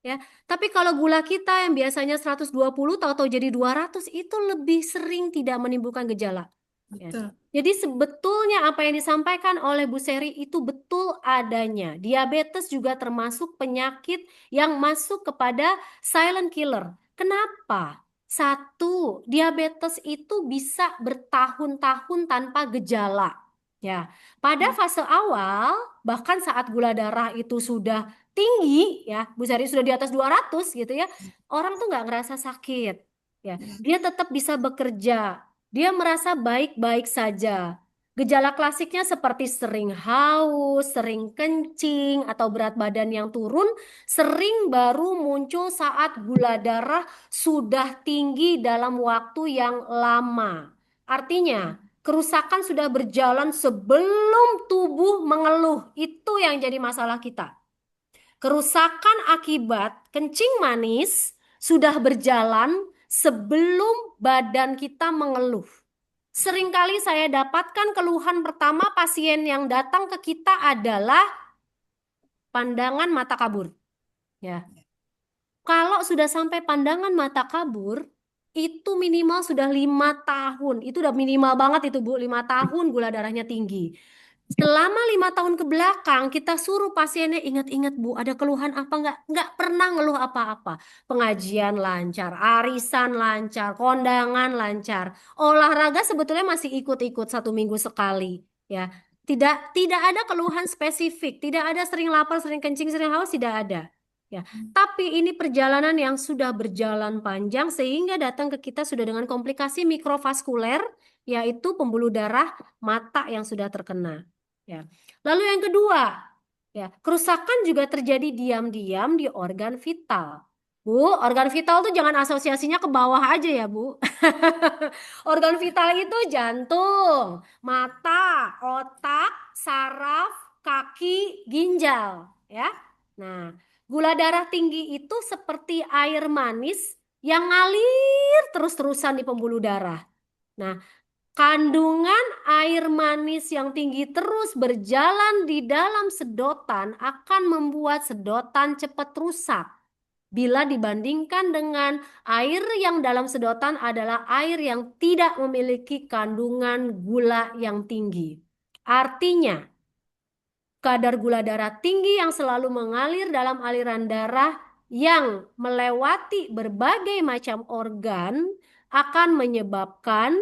Ya. Tapi kalau gula kita yang biasanya 120 tahu-tahu jadi 200 itu lebih sering tidak menimbulkan gejala. Ya. Betul. Jadi sebetulnya apa yang disampaikan oleh Bu Seri itu betul adanya. Diabetes juga termasuk penyakit yang masuk kepada silent killer. Kenapa? Satu, diabetes itu bisa bertahun-tahun tanpa gejala. Ya, pada fase awal, bahkan saat gula darah itu sudah tinggi, ya, Bu Sari sudah di atas 200 gitu ya, orang tuh nggak ngerasa sakit. Ya, dia tetap bisa bekerja. Dia merasa baik-baik saja. Gejala klasiknya seperti sering haus, sering kencing, atau berat badan yang turun, sering baru muncul saat gula darah sudah tinggi dalam waktu yang lama. Artinya, kerusakan sudah berjalan sebelum tubuh mengeluh. Itu yang jadi masalah kita. Kerusakan akibat kencing manis sudah berjalan sebelum badan kita mengeluh. Seringkali saya dapatkan keluhan pertama pasien yang datang ke kita adalah pandangan mata kabur. Ya. Kalau sudah sampai pandangan mata kabur, itu minimal sudah 5 tahun. Itu udah minimal banget itu Bu, 5 tahun gula darahnya tinggi. Selama 5 tahun ke belakang, kita suruh pasiennya ingat-ingat Bu, ada keluhan apa nggak? Nggak pernah ngeluh apa-apa. Pengajian lancar, arisan lancar, kondangan lancar. Olahraga sebetulnya masih ikut-ikut 1 minggu sekali. Ya, tidak ada keluhan spesifik, tidak ada sering lapar, sering kencing, sering haus, tidak ada. Ya, tapi ini perjalanan yang sudah berjalan panjang sehingga datang ke kita sudah dengan komplikasi mikrovaskuler, yaitu pembuluh darah mata yang sudah terkena. Ya. Lalu yang kedua, ya, kerusakan juga terjadi diam-diam di organ vital. Bu, organ vital tuh jangan asosiasinya ke bawah aja ya, Bu. Organ vital itu jantung, mata, otak, saraf, kaki, ginjal, ya. Nah, gula darah tinggi itu seperti air manis yang ngalir terus-terusan di pembuluh darah. Nah, kandungan air manis yang tinggi terus berjalan di dalam sedotan akan membuat sedotan cepat rusak. Bila dibandingkan dengan air yang dalam sedotan adalah air yang tidak memiliki kandungan gula yang tinggi. Artinya, kadar gula darah tinggi yang selalu mengalir dalam aliran darah yang melewati berbagai macam organ akan menyebabkan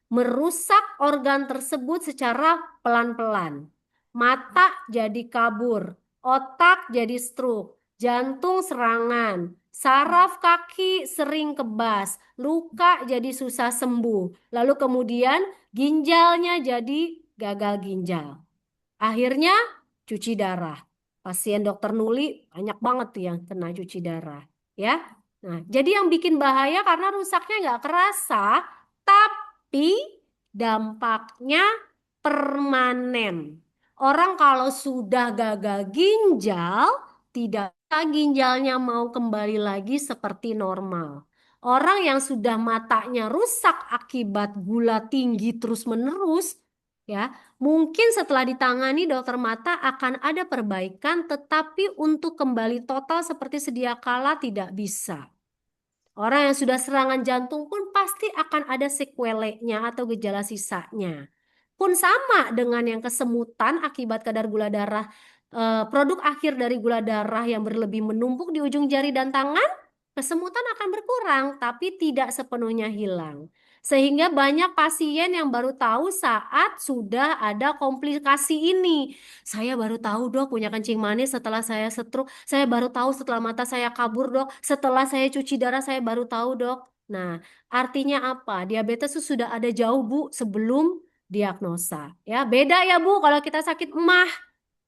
merusak organ tersebut secara pelan-pelan. Mata jadi kabur, otak jadi stroke, jantung serangan, saraf kaki sering kebas, luka jadi susah sembuh. Lalu kemudian ginjalnya jadi gagal ginjal. Akhirnya cuci darah. Pasien dokter Nuli banyak banget tuh yang kena cuci darah, ya. Nah, jadi yang bikin bahaya karena rusaknya nggak kerasa, tapi dampaknya permanen. Orang kalau sudah gagal ginjal, tidak ginjalnya mau kembali lagi seperti normal. Orang yang sudah matanya rusak akibat gula tinggi terus-menerus, ya, mungkin setelah ditangani dokter mata akan ada perbaikan, tetapi untuk kembali total seperti sedia kala tidak bisa. Orang yang sudah serangan jantung pun pasti akan ada sequelenya atau gejala sisanya. Pun sama dengan yang kesemutan akibat kadar gula darah, produk akhir dari gula darah yang berlebih menumpuk di ujung jari dan tangan, kesemutan akan berkurang, tapi tidak sepenuhnya hilang. Sehingga banyak pasien yang baru tahu saat sudah ada komplikasi ini. Saya baru tahu dok punya kencing manis setelah saya stroke. Saya baru tahu setelah mata saya kabur dok. Setelah saya cuci darah saya baru tahu dok. Nah, artinya apa? Diabetes itu sudah ada jauh Bu sebelum diagnosa. Ya, beda ya Bu kalau kita sakit emah.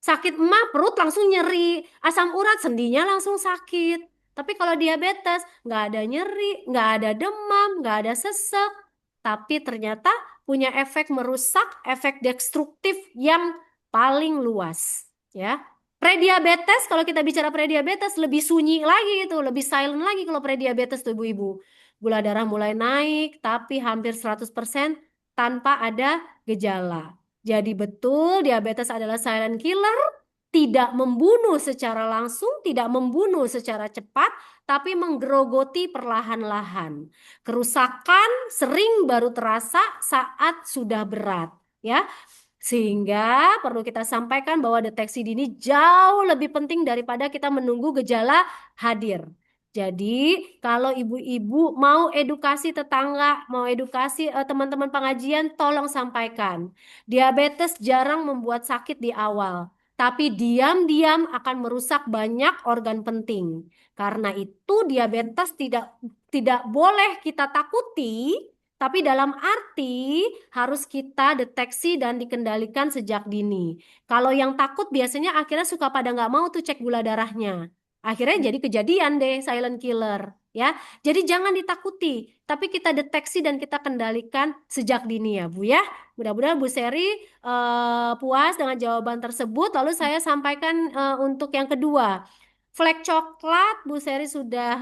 Sakit emah perut langsung nyeri, asam urat sendinya langsung sakit. Tapi kalau diabetes nggak ada nyeri, nggak ada demam, nggak ada sesek. Tapi ternyata punya efek merusak, efek destruktif yang paling luas. Ya, prediabetes kalau kita bicara prediabetes lebih sunyi lagi itu, lebih silent lagi kalau prediabetes tuh ibu-ibu. Gula darah mulai naik tapi hampir 100% tanpa ada gejala. Jadi betul diabetes adalah silent killer, tidak membunuh secara langsung, tidak membunuh secara cepat, tapi menggerogoti perlahan-lahan. Kerusakan sering baru terasa saat sudah berat, ya. Sehingga perlu kita sampaikan bahwa deteksi dini jauh lebih penting daripada kita menunggu gejala hadir. Jadi, kalau ibu-ibu mau edukasi tetangga, mau edukasi teman-teman pengajian, tolong sampaikan. Diabetes jarang membuat sakit di awal, tapi diam-diam akan merusak banyak organ penting. Karena itu diabetes tidak boleh kita takuti, tapi dalam arti harus kita deteksi dan dikendalikan sejak dini. Kalau yang takut biasanya akhirnya suka pada nggak mau tuh cek gula darahnya. Akhirnya jadi kejadian deh silent killer ya. Jadi jangan ditakuti, tapi kita deteksi dan kita kendalikan sejak dini ya Bu ya. Mudah-mudahan Bu Seri puas dengan jawaban tersebut. Lalu saya sampaikan untuk yang kedua. Flek coklat, Bu Seri sudah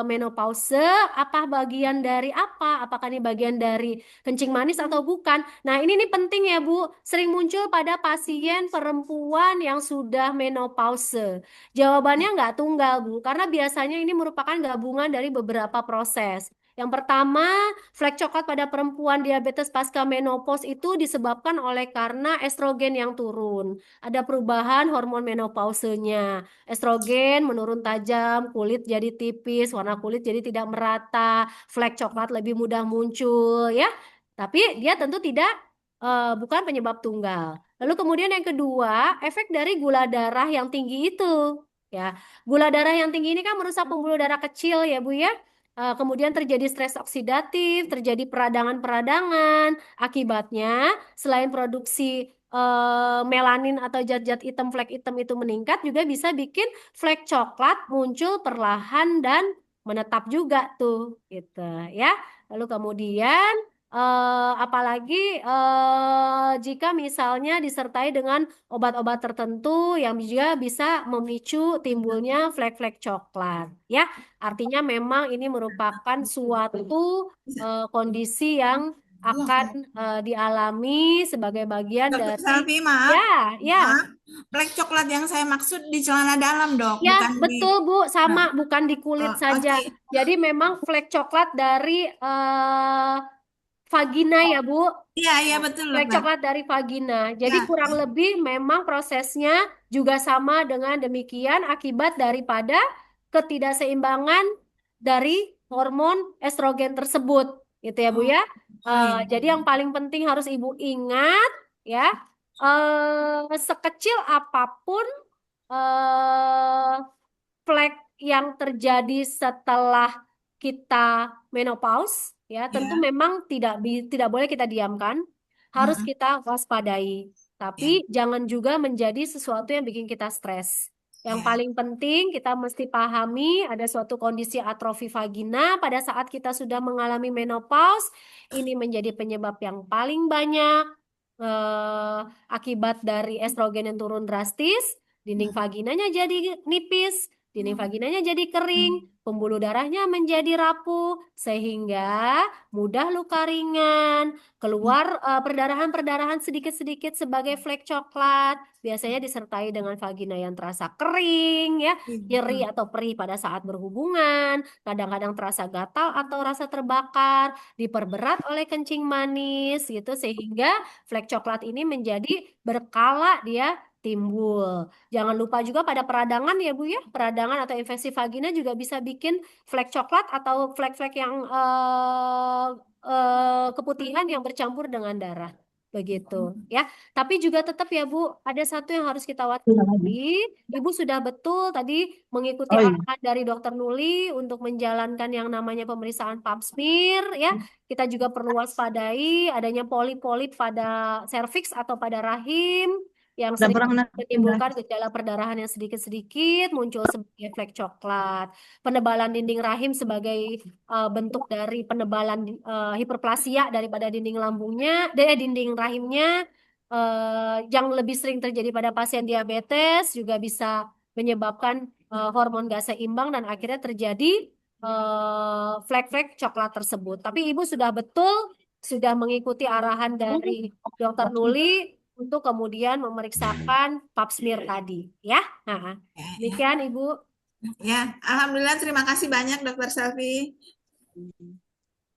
menopause. Apa bagian dari apa? Apakah ini bagian dari kencing manis atau bukan? Nah, ini nih penting ya, Bu. Sering muncul pada pasien perempuan yang sudah menopause. Jawabannya nggak tunggal, Bu, karena biasanya ini merupakan gabungan dari beberapa proses. Yang pertama, flek coklat pada perempuan diabetes pasca menopause itu disebabkan oleh karena estrogen yang turun. Ada perubahan hormon menopausenya. Estrogen menurun tajam, kulit jadi tipis, warna kulit jadi tidak merata, flek coklat lebih mudah muncul ya. Tapi dia tentu tidak bukan penyebab tunggal. Lalu kemudian yang kedua, efek dari gula darah yang tinggi itu. Ya, gula darah yang tinggi ini kan merusak pembuluh darah kecil ya Bu ya. Kemudian terjadi stres oksidatif, terjadi peradangan-peradangan. Akibatnya, selain produksi melanin atau zat-zat hitam flek hitam itu meningkat, juga bisa bikin flek coklat muncul perlahan dan menetap juga tuh, gitu ya. Lalu kemudian apalagi jika misalnya disertai dengan obat-obat tertentu yang juga bisa memicu timbulnya flek-flek coklat, ya. Artinya memang ini merupakan suatu kondisi yang akan dialami sebagai bagian Dokter dari Selvi, maaf, ya, ya, maaf. Flek coklat yang saya maksud di celana dalam, Dok, ya, bukan di. betul Bu, sama bukan di kulit saja. Oke. Jadi memang flek coklat dari vagina ya Bu. Iya, iya betul, Flek Dokter. coklat dari vagina. Jadi Ya, kurang lebih memang prosesnya juga sama dengan demikian akibat daripada ketidakseimbangan dari hormon estrogen tersebut. Gitu ya Bu oh, ya. oh ya. Jadi yang paling penting harus Ibu ingat ya, sekecil apapun eh, flek yang terjadi setelah kita menopause ya tentu Ya, memang tidak boleh kita diamkan, harus mm-mm, kita waspadai, tapi ya, jangan juga menjadi sesuatu yang bikin kita stres. Yang ya, paling penting kita mesti pahami ada suatu kondisi atrofi vagina pada saat kita sudah mengalami menopause. Ini menjadi penyebab yang paling banyak eh, akibat dari estrogen yang turun drastis. Dinding vaginanya jadi nipis, dinding vaginanya jadi kering, pembuluh darahnya menjadi rapuh, sehingga mudah luka ringan, keluar perdarahan-perdarahan sedikit-sedikit sebagai flek coklat, biasanya disertai dengan vagina yang terasa kering, ya, nyeri betul. atau perih pada saat berhubungan, kadang-kadang terasa gatal atau rasa terbakar, diperberat oleh kencing manis, gitu, sehingga flek coklat ini menjadi berkala dia timbul. Jangan lupa juga pada peradangan ya Bu ya. Peradangan atau infeksi vagina juga bisa bikin flek coklat atau flek-flek yang keputihan yang bercampur dengan darah. Begitu ya. Tapi juga tetap ya Bu, ada satu yang harus kita waspadai. Ibu sudah betul tadi mengikuti Oh iya, arahan dari Dokter Nuli untuk menjalankan yang namanya pemeriksaan pap smear ya. Kita juga perlu waspadai adanya polip-polip pada serviks atau pada rahim yang udah sering pernah udah. menimbulkan gejala perdarahan yang sedikit-sedikit muncul sebagai flek coklat. Penebalan dinding rahim sebagai bentuk dari penebalan hiperplasia daripada dinding lambungnya, dinding rahimnya yang lebih sering terjadi pada pasien diabetes juga bisa menyebabkan hormon gak seimbang dan akhirnya terjadi flek-flek coklat tersebut. Tapi Ibu sudah betul, sudah mengikuti arahan dari Dokter Nuli untuk kemudian memeriksakan pap smear tadi, ya. Nah, Ya, ya. demikian Ibu. Ya, Alhamdulillah terima kasih banyak Dokter Selvi.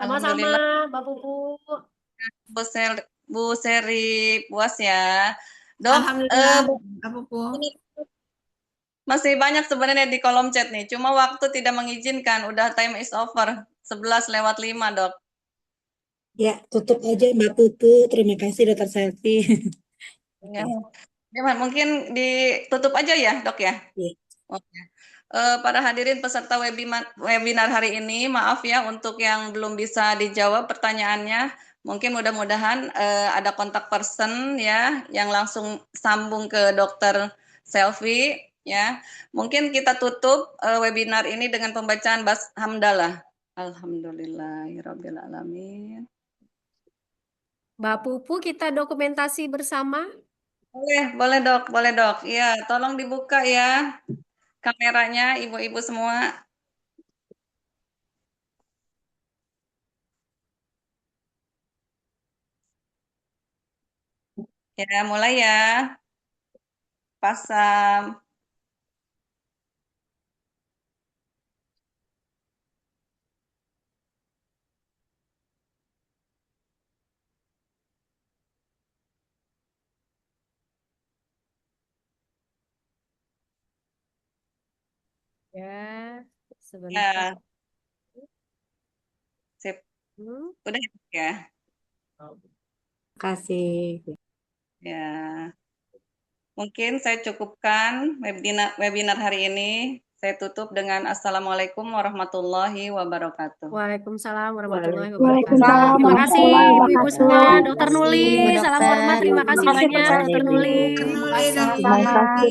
Sama-sama, Alhamdulillah Mbak Pupu. Bu Seri puas ya. Dok, Alhamdulillah, Mbak Pupu. Masih banyak sebenarnya di kolom chat nih. Cuma waktu tidak mengizinkan. Udah time is over. 11:05, Dok. Ya, tutup aja Mbak Putu. Terima kasih Dokter Selvi. Ya. Ya, mungkin ditutup aja ya, Dok ya. Iya. Oke. Para hadirin peserta webinar hari ini, maaf ya untuk yang belum bisa dijawab pertanyaannya. Mungkin mudah-mudahan ada kontak person ya yang langsung sambung ke Dokter Selvi ya. Mungkin kita tutup webinar ini dengan pembacaan hamdalah. Alhamdulillahirabbil alamin. Mbak Pupu, kita dokumentasi bersama. Boleh Dok, boleh Dok. Iya, tolong dibuka ya kameranya ibu-ibu semua. Ya, mulai ya. Pasang. Ya, sebentar. Ya, sip. Hmm. Udah ya? Terima kasih. Ya. Mungkin saya cukupkan webinar hari ini. Saya tutup dengan Assalamualaikum warahmatullahi wabarakatuh. Waalaikumsalam warahmatullahi wabarakatuh. Waalaikumsalam Terima kasih warahmatullahi ibu-ibu semua. wabarakatuh. Dokter Terima Nuli, kasih, Bu salam Dokter. hormat. Terima kasih Terima kasih, banyak, Dokter Dokter Dewi. Nuli. Terima Terima kasih.